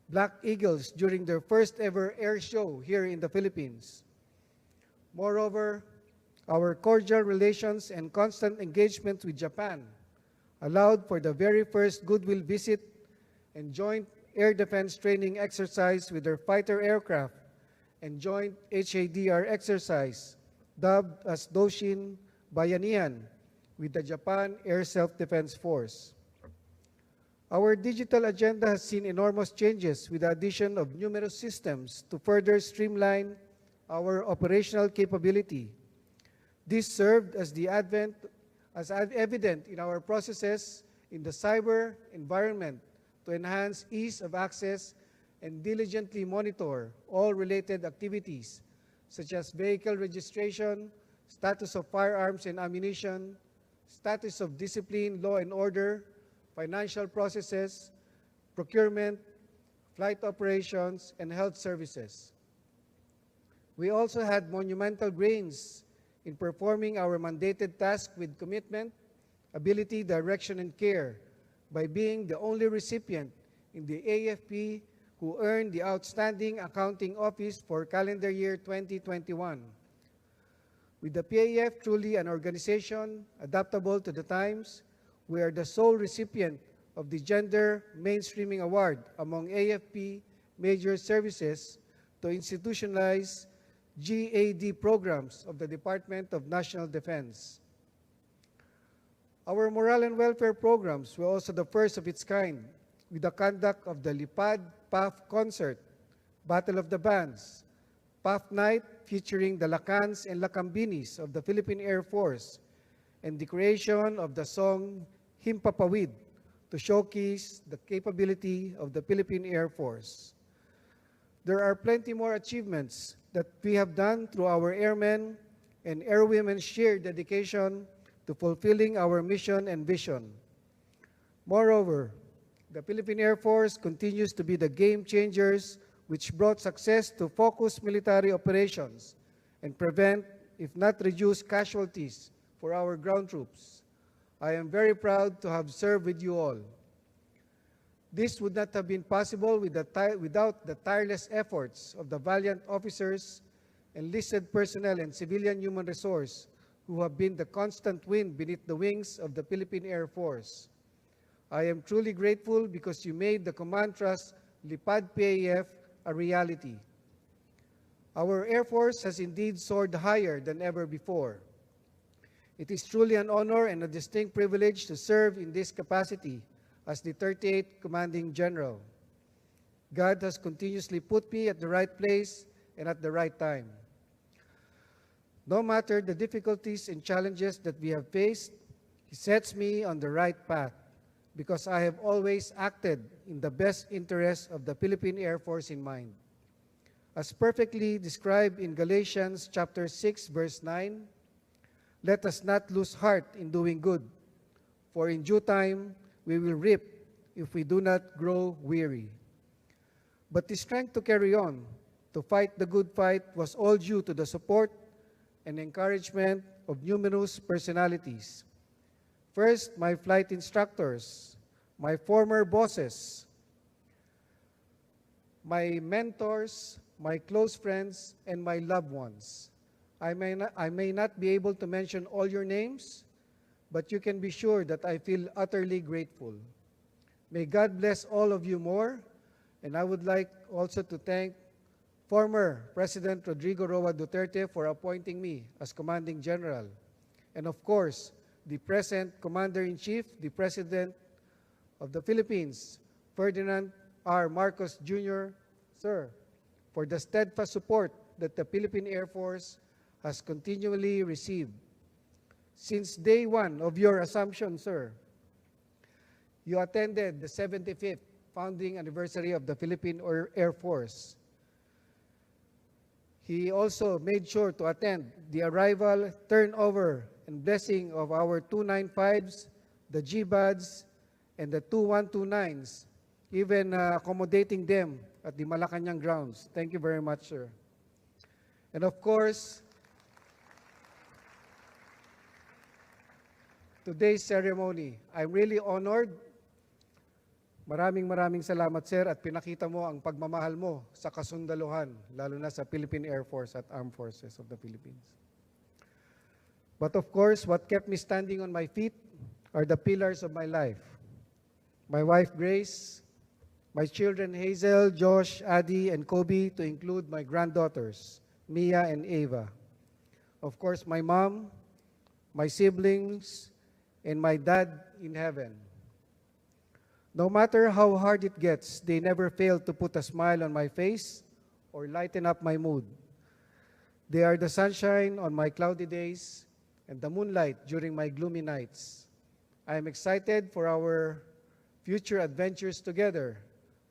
Black Eagles during their first ever air show here in the Philippines. Moreover, our cordial relations and constant engagement with Japan allowed for the very first goodwill visit and joint air defense training exercise with their fighter aircraft and joint HADR exercise, dubbed as Doshin Bayanihan, with the Japan Air Self-Defense Force. Our digital agenda has seen enormous changes with the addition of numerous systems to further streamline our operational capability. This served as evident in our processes in the cyber environment to enhance ease of access and diligently monitor all related activities such as vehicle registration, status of firearms and ammunition, status of discipline, law and order, financial processes, procurement, flight operations, and health services. We also had monumental gains in performing our mandated task with commitment, ability, direction, and care by being the only recipient in the AFP who earned the Outstanding Accounting Office for calendar year 2021. With the PAF truly an organization adaptable to the times, we are the sole recipient of the Gender Mainstreaming Award among AFP major services to institutionalize GAD programs of the Department of National Defense. Our morale and welfare programs were also the first of its kind, with the conduct of the Lipad PAF concert, Battle of the Bands, PAF Night featuring the Lacans and Lacambinis of the Philippine Air Force, and the creation of the song Himpapawid to showcase the capability of the Philippine Air Force. There are plenty more achievements that we have done through our airmen and airwomen's shared dedication to fulfilling our mission and vision. Moreover, the Philippine Air Force continues to be the game changers which brought success to focused military operations and prevent, if not reduce, casualties for our ground troops. I am very proud to have served with you all. This would not have been possible without the tireless efforts of the valiant officers, enlisted personnel, and civilian human resource who have been the constant wind beneath the wings of the Philippine Air Force. I am truly grateful because you made the Command Trust Lipad PAF a reality. Our Air Force has indeed soared higher than ever before. It is truly an honor and a distinct privilege to serve in this capacity as the 38th Commanding General. God has continuously put me at the right place and at the right time. No matter the difficulties and challenges that we have faced, He sets me on the right path because I have always acted in the best interest of the Philippine Air Force in mind. As perfectly described in Galatians chapter 6, verse 9, let us not lose heart in doing good, for in due time we will reap if we do not grow weary. But the strength to carry on, to fight the good fight, was all due to the support and encouragement of numerous personalities. First, my flight instructors, my former bosses, my mentors, my close friends, and my loved ones. I may not be able to mention all your names, but you can be sure that I feel utterly grateful. May God bless all of you more, and I would like also to thank former President Rodrigo Roa Duterte for appointing me as Commanding General, and of course, the present Commander-in-Chief, the President of the Philippines, Ferdinand R. Marcos Jr., sir, for the steadfast support that the Philippine Air Force has continually received. Since day one of your assumption, sir, you attended the 75th founding anniversary of the Philippine Air Force. He also made sure to attend the arrival, turnover, and blessing of our 295s, the GBADs, and the 2129s, even accommodating them at the Malacanang grounds. Thank you very much, sir. And of course, today's ceremony, I'm really honored. Maraming salamat, sir, at pinakita mo ang pagmamahal mo sa kasundaluhan, lalo na sa Philippine Air Force at Armed Forces of the Philippines. But of course, what kept me standing on my feet are the pillars of my life. My wife, Grace, my children, Hazel, Josh, Adi, and Kobe, to include my granddaughters, Mia and Ava. Of course, my mom, my siblings, and my dad in heaven. No matter how hard it gets, they never fail to put a smile on my face or lighten up my mood. They are the sunshine on my cloudy days and the moonlight during my gloomy nights. I am excited for our future adventures together.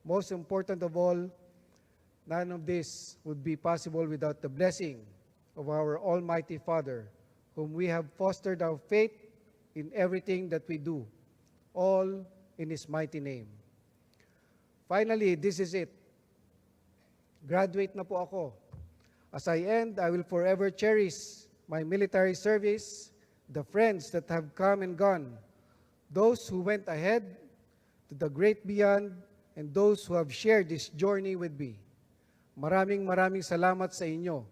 Most important of all, none of this would be possible without the blessing of our Almighty Father, whom we have fostered our faith in everything that we do, all in His mighty name. Finally, this is it. Graduate na po ako. As I end, I will forever cherish my military service, the friends that have come and gone, those who went ahead to the great beyond, and those who have shared this journey with me. Maraming salamat sa inyo.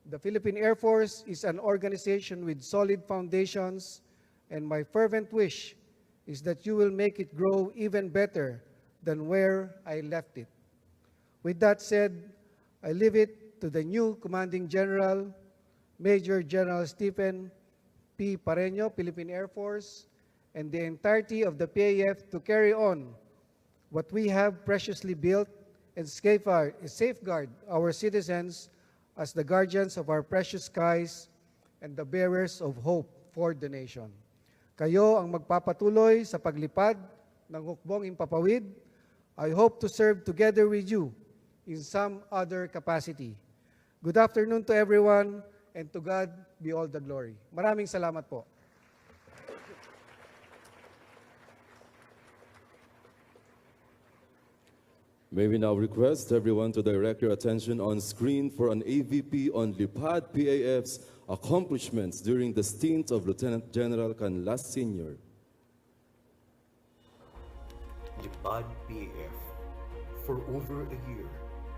The Philippine Air Force is an organization with solid foundations, and my fervent wish is that you will make it grow even better than where I left it. With that said, I leave it to the new Commanding General, Major General Stephen P. Pareño, Philippine Air Force, and the entirety of the PAF to carry on what we have preciously built and safeguard our citizens as the guardians of our precious skies and the bearers of hope for the nation. Kayo ang magpapatuloy sa paglipad ng hukbong impapawid. I hope to serve together with you in some other capacity. Good afternoon to everyone, and to God be all the glory. Maraming salamat po. May we now request everyone to direct your attention on screen for an AVP on Lipad PAF's accomplishments during the stint of Lieutenant General Canlas Sr. Lipad PAF. For over a year,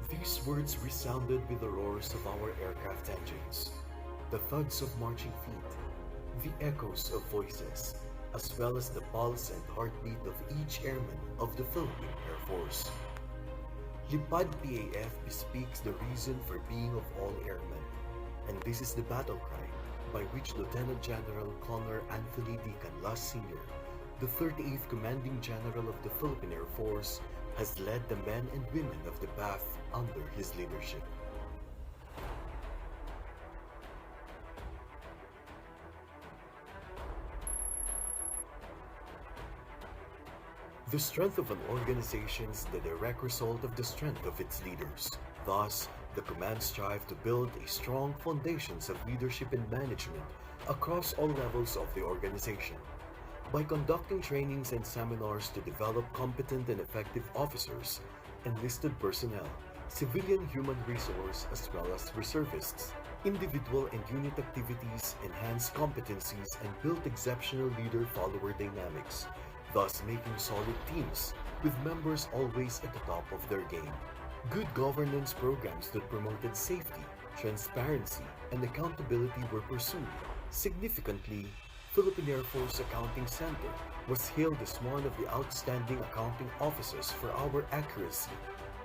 these words resounded with the roars of our aircraft engines, the thuds of marching feet, the echoes of voices, as well as the pulse and heartbeat of each airman of the Philippine Air Force. Lipad PAF bespeaks the reason for being of all airmen, and this is the battle cry by which Lieutenant General Colonel Anthony D. Canlas Sr., the 38th Commanding General of the Philippine Air Force, has led the men and women of the PAF under his leadership. The strength of an organization is the direct result of the strength of its leaders. Thus, the command strive to build a strong foundations of leadership and management across all levels of the organization. By conducting trainings and seminars to develop competent and effective officers, enlisted personnel, civilian human resource as well as reservists, individual and unit activities enhance competencies and build exceptional leader-follower dynamics, thus making solid teams with members always at the top of their game. Good governance programs that promoted safety, transparency, and accountability were pursued. Significantly, Philippine Air Force Accounting Center was hailed as one of the outstanding accounting offices for our accuracy,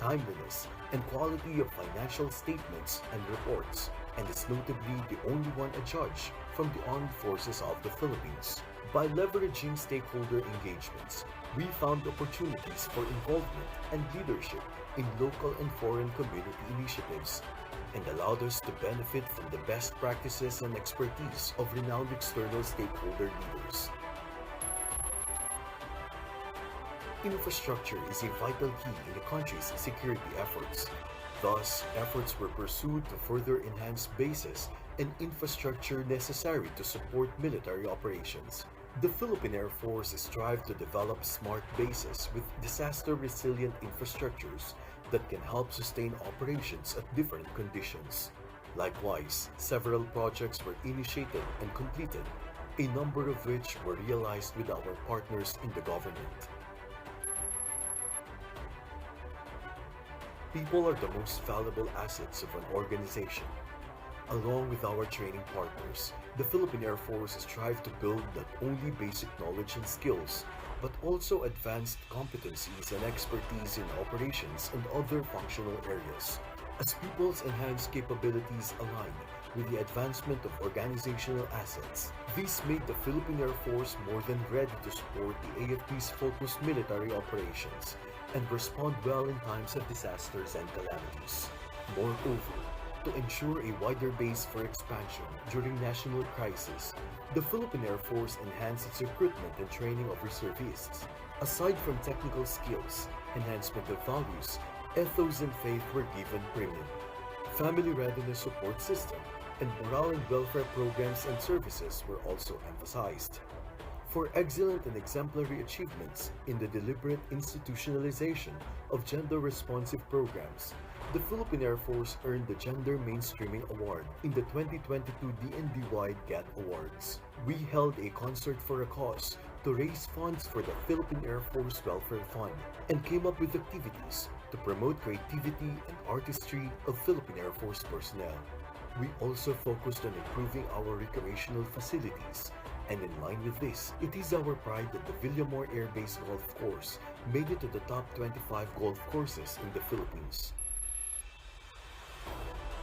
timeliness, and quality of financial statements and reports, and is notably the only one adjudged from the Armed Forces of the Philippines. By leveraging stakeholder engagements, we found opportunities for involvement and leadership in local and foreign community initiatives, and allowed us to benefit from the best practices and expertise of renowned external stakeholder leaders. Infrastructure is a vital key in the country's security efforts. Thus, efforts were pursued to further enhance bases and infrastructure necessary to support military operations. The Philippine Air Force strives to develop smart bases with disaster-resilient infrastructures that can help sustain operations at different conditions. Likewise, several projects were initiated and completed, a number of which were realized with our partners in the government. People are the most valuable assets of an organization. Along with our training partners, the Philippine Air Force strives to build not only basic knowledge and skills, but also advanced competencies and expertise in operations and other functional areas. As people's enhanced capabilities align with the advancement of organizational assets, this made the Philippine Air Force more than ready to support the AFP's focused military operations and respond well in times of disasters and calamities. Moreover, to ensure a wider base for expansion during national crisis, the Philippine Air Force enhanced its recruitment and training of reservists. Aside from technical skills, enhancement of values, ethos and faith were given premium. Family readiness support system and morale and welfare programs and services were also emphasized. For excellent and exemplary achievements in the deliberate institutionalization of gender-responsive programs, the Philippine Air Force earned the Gender Mainstreaming Award in the 2022 DND-wide GAT Awards. We held a concert for a cause to raise funds for the Philippine Air Force Welfare Fund and came up with activities to promote creativity and artistry of Philippine Air Force personnel. We also focused on improving our recreational facilities, and in line with this, it is our pride that the Villamor Air Base Golf Course made it to the top 25 golf courses in the Philippines.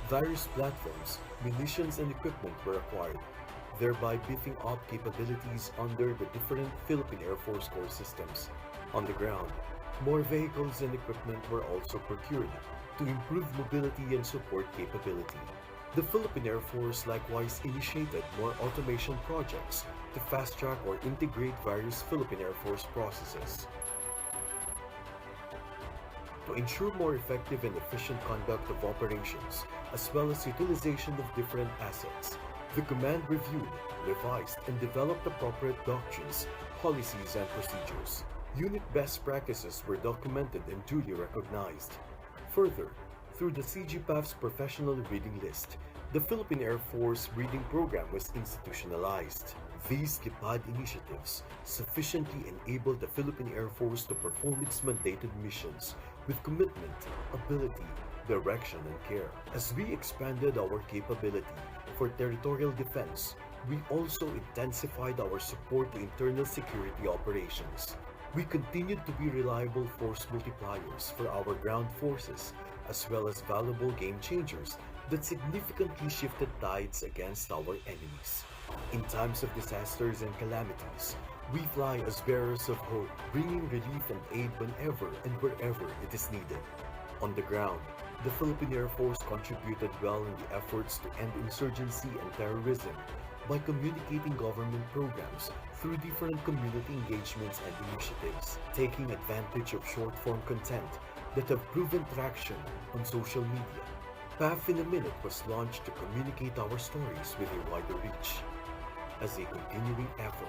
Various platforms, munitions and equipment were acquired, thereby beefing up capabilities under the different Philippine Air Force Corps systems. On the ground, more vehicles and equipment were also procured to improve mobility and support capability. The Philippine Air Force likewise initiated more automation projects to fast-track or integrate various Philippine Air Force processes. To ensure more effective and efficient conduct of operations, as well as utilization of different assets, the command reviewed, revised, and developed appropriate doctrines, policies, and procedures. Unit best practices were documented and duly recognized. Further, through the CGPAF's professional reading list, the Philippine Air Force reading program was institutionalized. These KIPAD initiatives sufficiently enabled the Philippine Air Force to perform its mandated missions with commitment, ability, direction, and care. As we expanded our capability for territorial defense, we also intensified our support to internal security operations. We continued to be reliable force multipliers for our ground forces, as well as valuable game changers that significantly shifted tides against our enemies. In times of disasters and calamities, we fly as bearers of hope, bringing relief and aid whenever and wherever it is needed. On the ground, the Philippine Air Force contributed well in the efforts to end insurgency and terrorism by communicating government programs through different community engagements and initiatives, taking advantage of short-form content that have proven traction on social media. PAF in a Minute was launched to communicate our stories with a wider reach. As a continuing effort,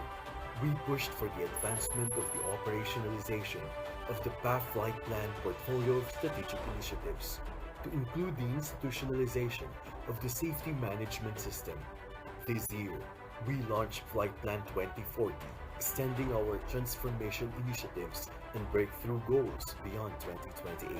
we pushed for the advancement of the operationalization of the PAF Flight Plan portfolio of strategic initiatives to include the institutionalization of the safety management system. This year, we launched Flight Plan 2040, extending our transformation initiatives and breakthrough goals beyond 2028.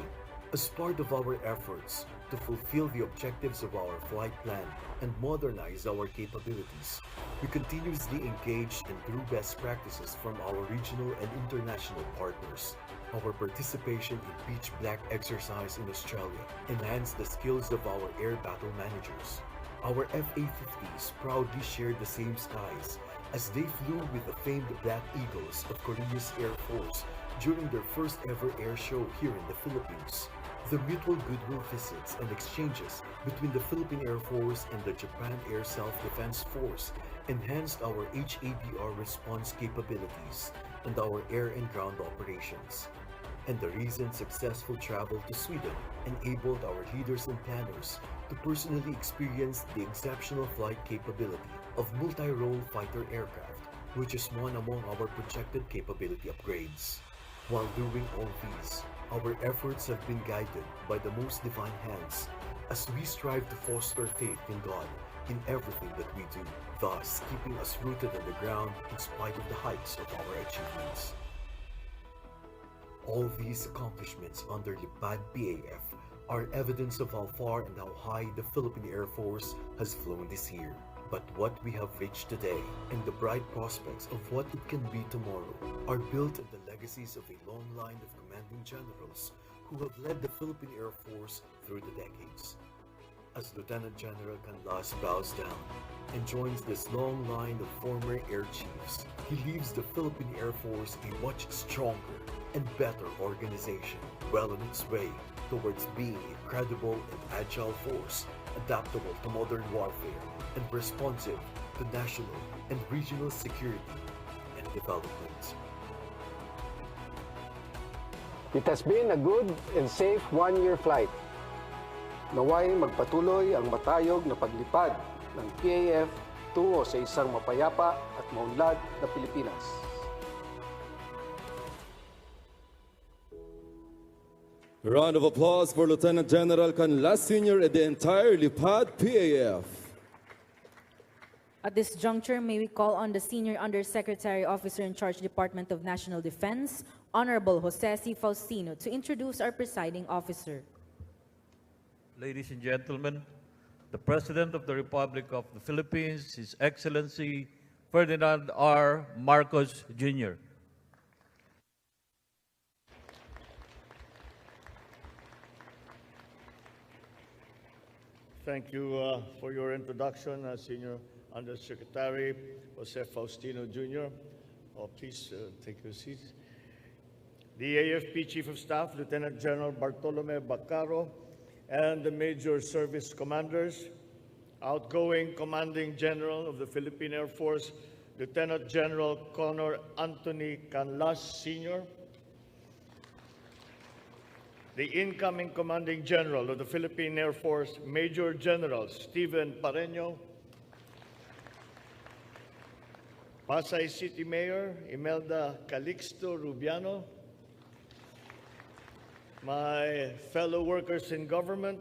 As part of our efforts to fulfill the objectives of our flight plan and modernize our capabilities, we continuously engage in through best practices from our regional and international partners. Our participation in Pitch Black exercise in Australia enhanced the skills of our air battle managers. Our FA-50s proudly shared the same skies as they flew with the famed Black Eagles of Korea's Air Force during their first ever air show here in the Philippines. The mutual goodwill visits and exchanges between the Philippine Air Force and the Japan Air Self-Defense Force enhanced our HABR response capabilities and our air and ground operations. And the recent successful travel to Sweden enabled our leaders and planners to personally experience the exceptional flight capability of multi-role fighter aircraft, which is one among our projected capability upgrades. While doing all these, our efforts have been guided by the most divine hands as we strive to foster faith in God in everything that we do, thus keeping us rooted on the ground in spite of the heights of our achievements. All these accomplishments under Lipad PAF are evidence of how far and how high the Philippine Air Force has flown this year. But what we have reached today and the bright prospects of what it can be tomorrow are built on the legacies of a long line of commanding generals who have led the Philippine Air Force through the decades. As Lieutenant General Canlas bows down and joins this long line of former air chiefs, he leaves the Philippine Air Force a much stronger and better organization, well on its way towards being a credible and agile force, adaptable to modern warfare, and responsive to national and regional security and development. It has been a good and safe one-year flight. Naway magpatuloy ang matayog na paglipad ng PAF tungo sa isang mapayapa at maunlad na Pilipinas. A round of applause for Lieutenant General Canlas Sr. and the entire Lipad PAF. At this juncture, may we call on the Senior Undersecretary Officer in Charge, Department of National Defense, Honorable Jose C. Faustino, to introduce our presiding officer. Ladies and gentlemen, the President of the Republic of the Philippines, His Excellency Ferdinand R. Marcos Jr. Thank you for your introduction, Senior Undersecretary Jose Faustino Jr. Please take your seats. The AFP Chief of Staff, Lieutenant General Bartolome Baccaro, and the Major Service Commanders, outgoing Commanding General of the Philippine Air Force, Lieutenant General Connor Anthony Canlas Sr., the incoming Commanding General of the Philippine Air Force, Major General Stephen Pareño, Pasay City Mayor Imelda Calixto Rubiano, my fellow workers in government,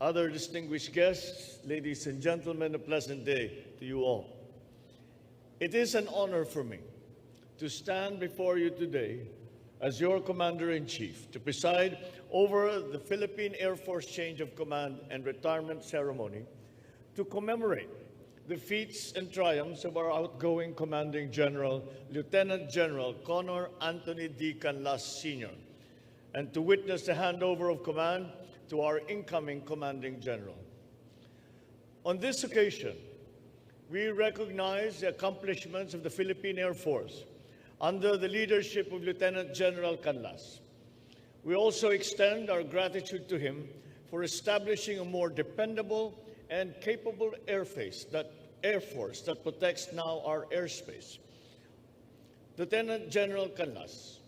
other distinguished guests, ladies and gentlemen, a pleasant day to you all. It is an honor for me to stand before you today as your Commander-in-Chief to preside over the Philippine Air Force Change of Command and Retirement Ceremony to commemorate the feats and triumphs of our outgoing Commanding General, Lieutenant General Connor Anthony D. Canlas Sr., and to witness the handover of command to our incoming Commanding General. On this occasion, we recognize the accomplishments of the Philippine Air Force under the leadership of Lieutenant General Canlas. We also extend our gratitude to him for establishing a more dependable and capable Air Force that protects now our airspace. Lieutenant General Canlas,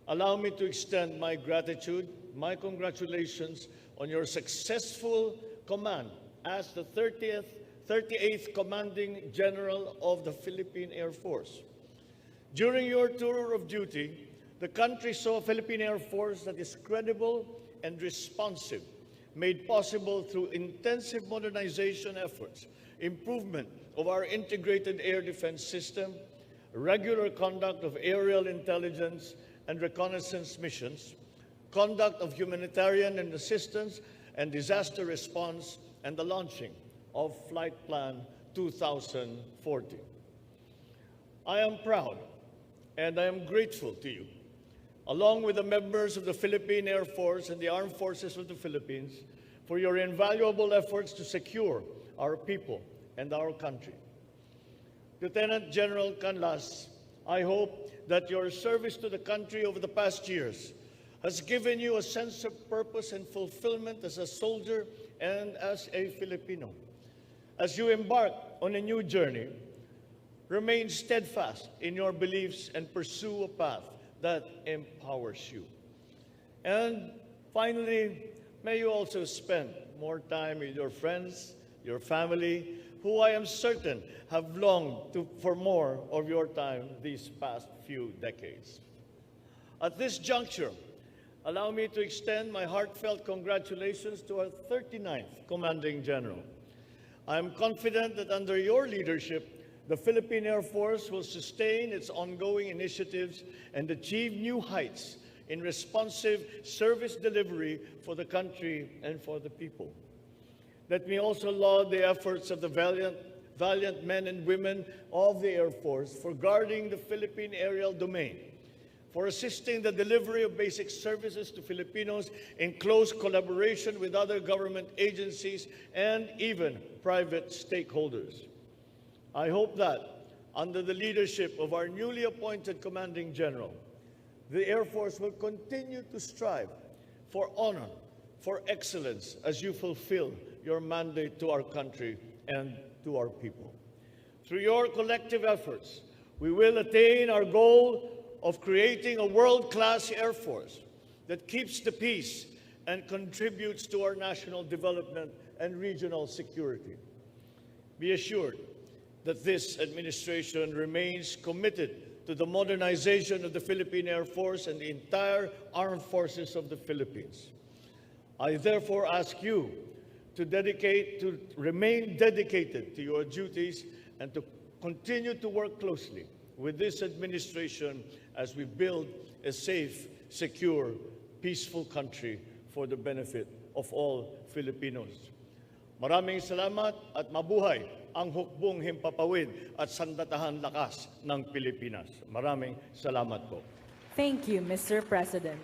allow me to extend my gratitude, my congratulations on your successful command as the 38th Commanding General of the Philippine Air Force. During your tour of duty, the country saw a Philippine Air Force that is credible and responsive, made possible through intensive modernization efforts, improvement of our integrated air defense system, regular conduct of aerial intelligence and reconnaissance missions, conduct of humanitarian and assistance and disaster response, and the launching of Flight Plan 2040. I am proud and I am grateful to you, along with the members of the Philippine Air Force and the Armed Forces of the Philippines, for your invaluable efforts to secure our people and our country. Lieutenant General Canlas, I hope that your service to the country over the past years has given you a sense of purpose and fulfillment as a soldier and as a Filipino. As you embark on a new journey, remain steadfast in your beliefs and pursue a path that empowers you. And finally, may you also spend more time with your friends, your family, who I am certain have longed for more of your time these past few decades. At this juncture, allow me to extend my heartfelt congratulations to our 39th Commanding General. I am confident that under your leadership, the Philippine Air Force will sustain its ongoing initiatives and achieve new heights in responsive service delivery for the country and for the people. Let me also laud the efforts of the valiant men and women of the Air Force for guarding the Philippine aerial domain, for assisting the delivery of basic services to Filipinos in close collaboration with other government agencies and even private stakeholders. I hope that, under the leadership of our newly appointed Commanding General, the Air Force will continue to strive for honor, for excellence, as you fulfill your mandate to our country and to our people. Through your collective efforts, we will attain our goal of creating a world-class Air Force that keeps the peace and contributes to our national development and regional security. Be assured that this administration remains committed to the modernization of the Philippine Air Force and the entire armed forces of the Philippines. I therefore ask you to remain dedicated to your duties and to continue to work closely with this administration as we build a safe, secure, peaceful country for the benefit of all Filipinos. Maraming salamat at mabuhay ang hukbong himpapawid at sandatahan lakas ng Pilipinas. Maraming salamat po. Thank you, Mr. President.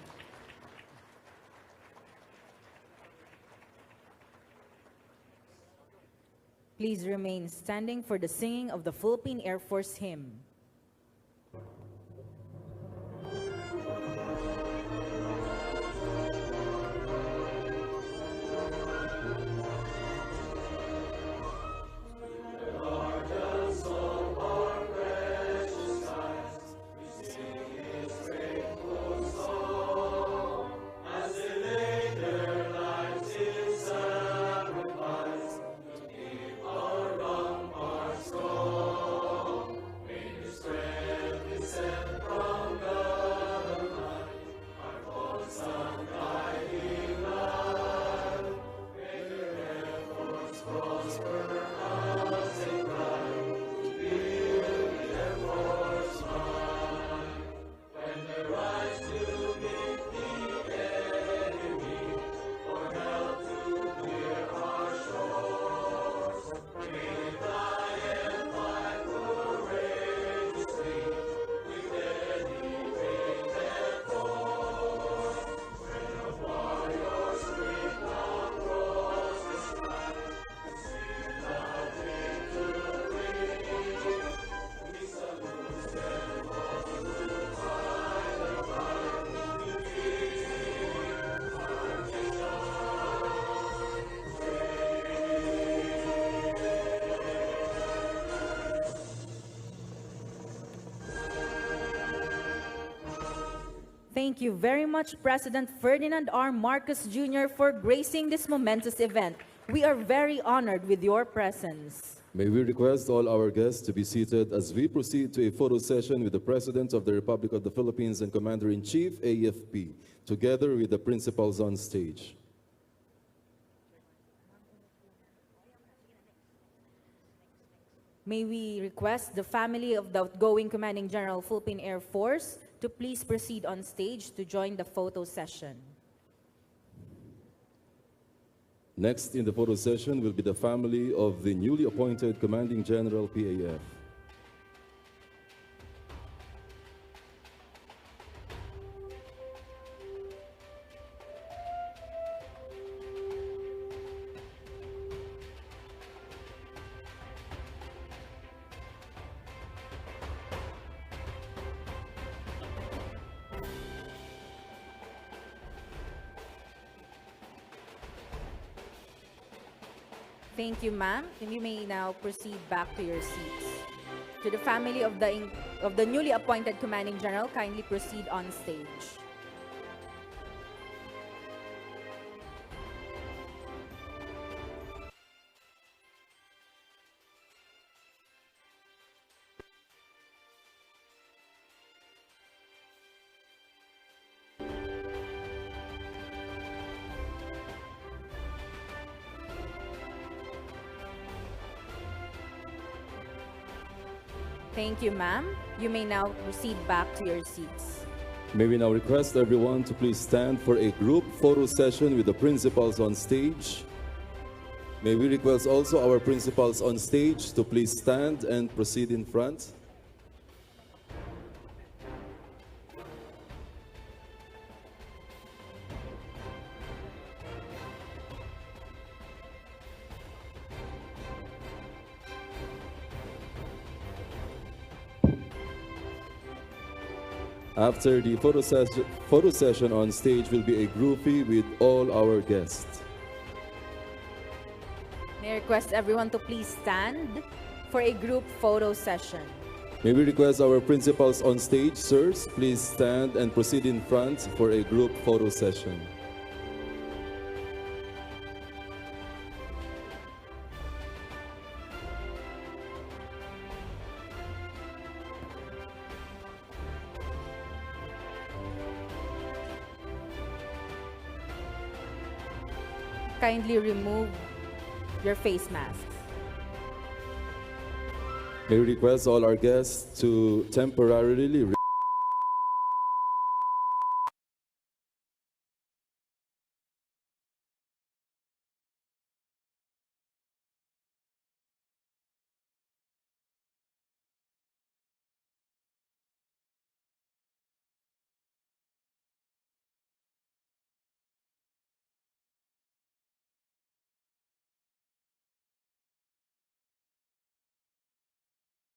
Please remain standing for the singing of the Philippine Air Force hymn. Thank you very much, President Ferdinand R. Marcos Jr., for gracing this momentous event. We are very honored with your presence. May we request all our guests to be seated as we proceed to a photo session with the President of the Republic of the Philippines and Commander-in-Chief, AFP, together with the principals on stage. May we request the family of the outgoing Commanding General, Philippine Air Force, to please proceed on stage to join the photo session. Next in the photo session will be the family of the newly appointed Commanding General PAF. Thank you, ma'am. And you may now proceed back to your seats. To the family of the newly appointed Commanding General, kindly proceed on stage. Thank you, ma'am. You may now proceed back to your seats. May we now request everyone to please stand for a group photo session with the principals on stage. May we request also our principals on stage to please stand and proceed in front. After the photo session on stage will be a groupie with all our guests. May I request everyone to please stand for a group photo session. May we request our principals on stage, sirs, please stand and proceed in front for a group photo session. Kindly remove your face masks. May we request all our guests to temporarily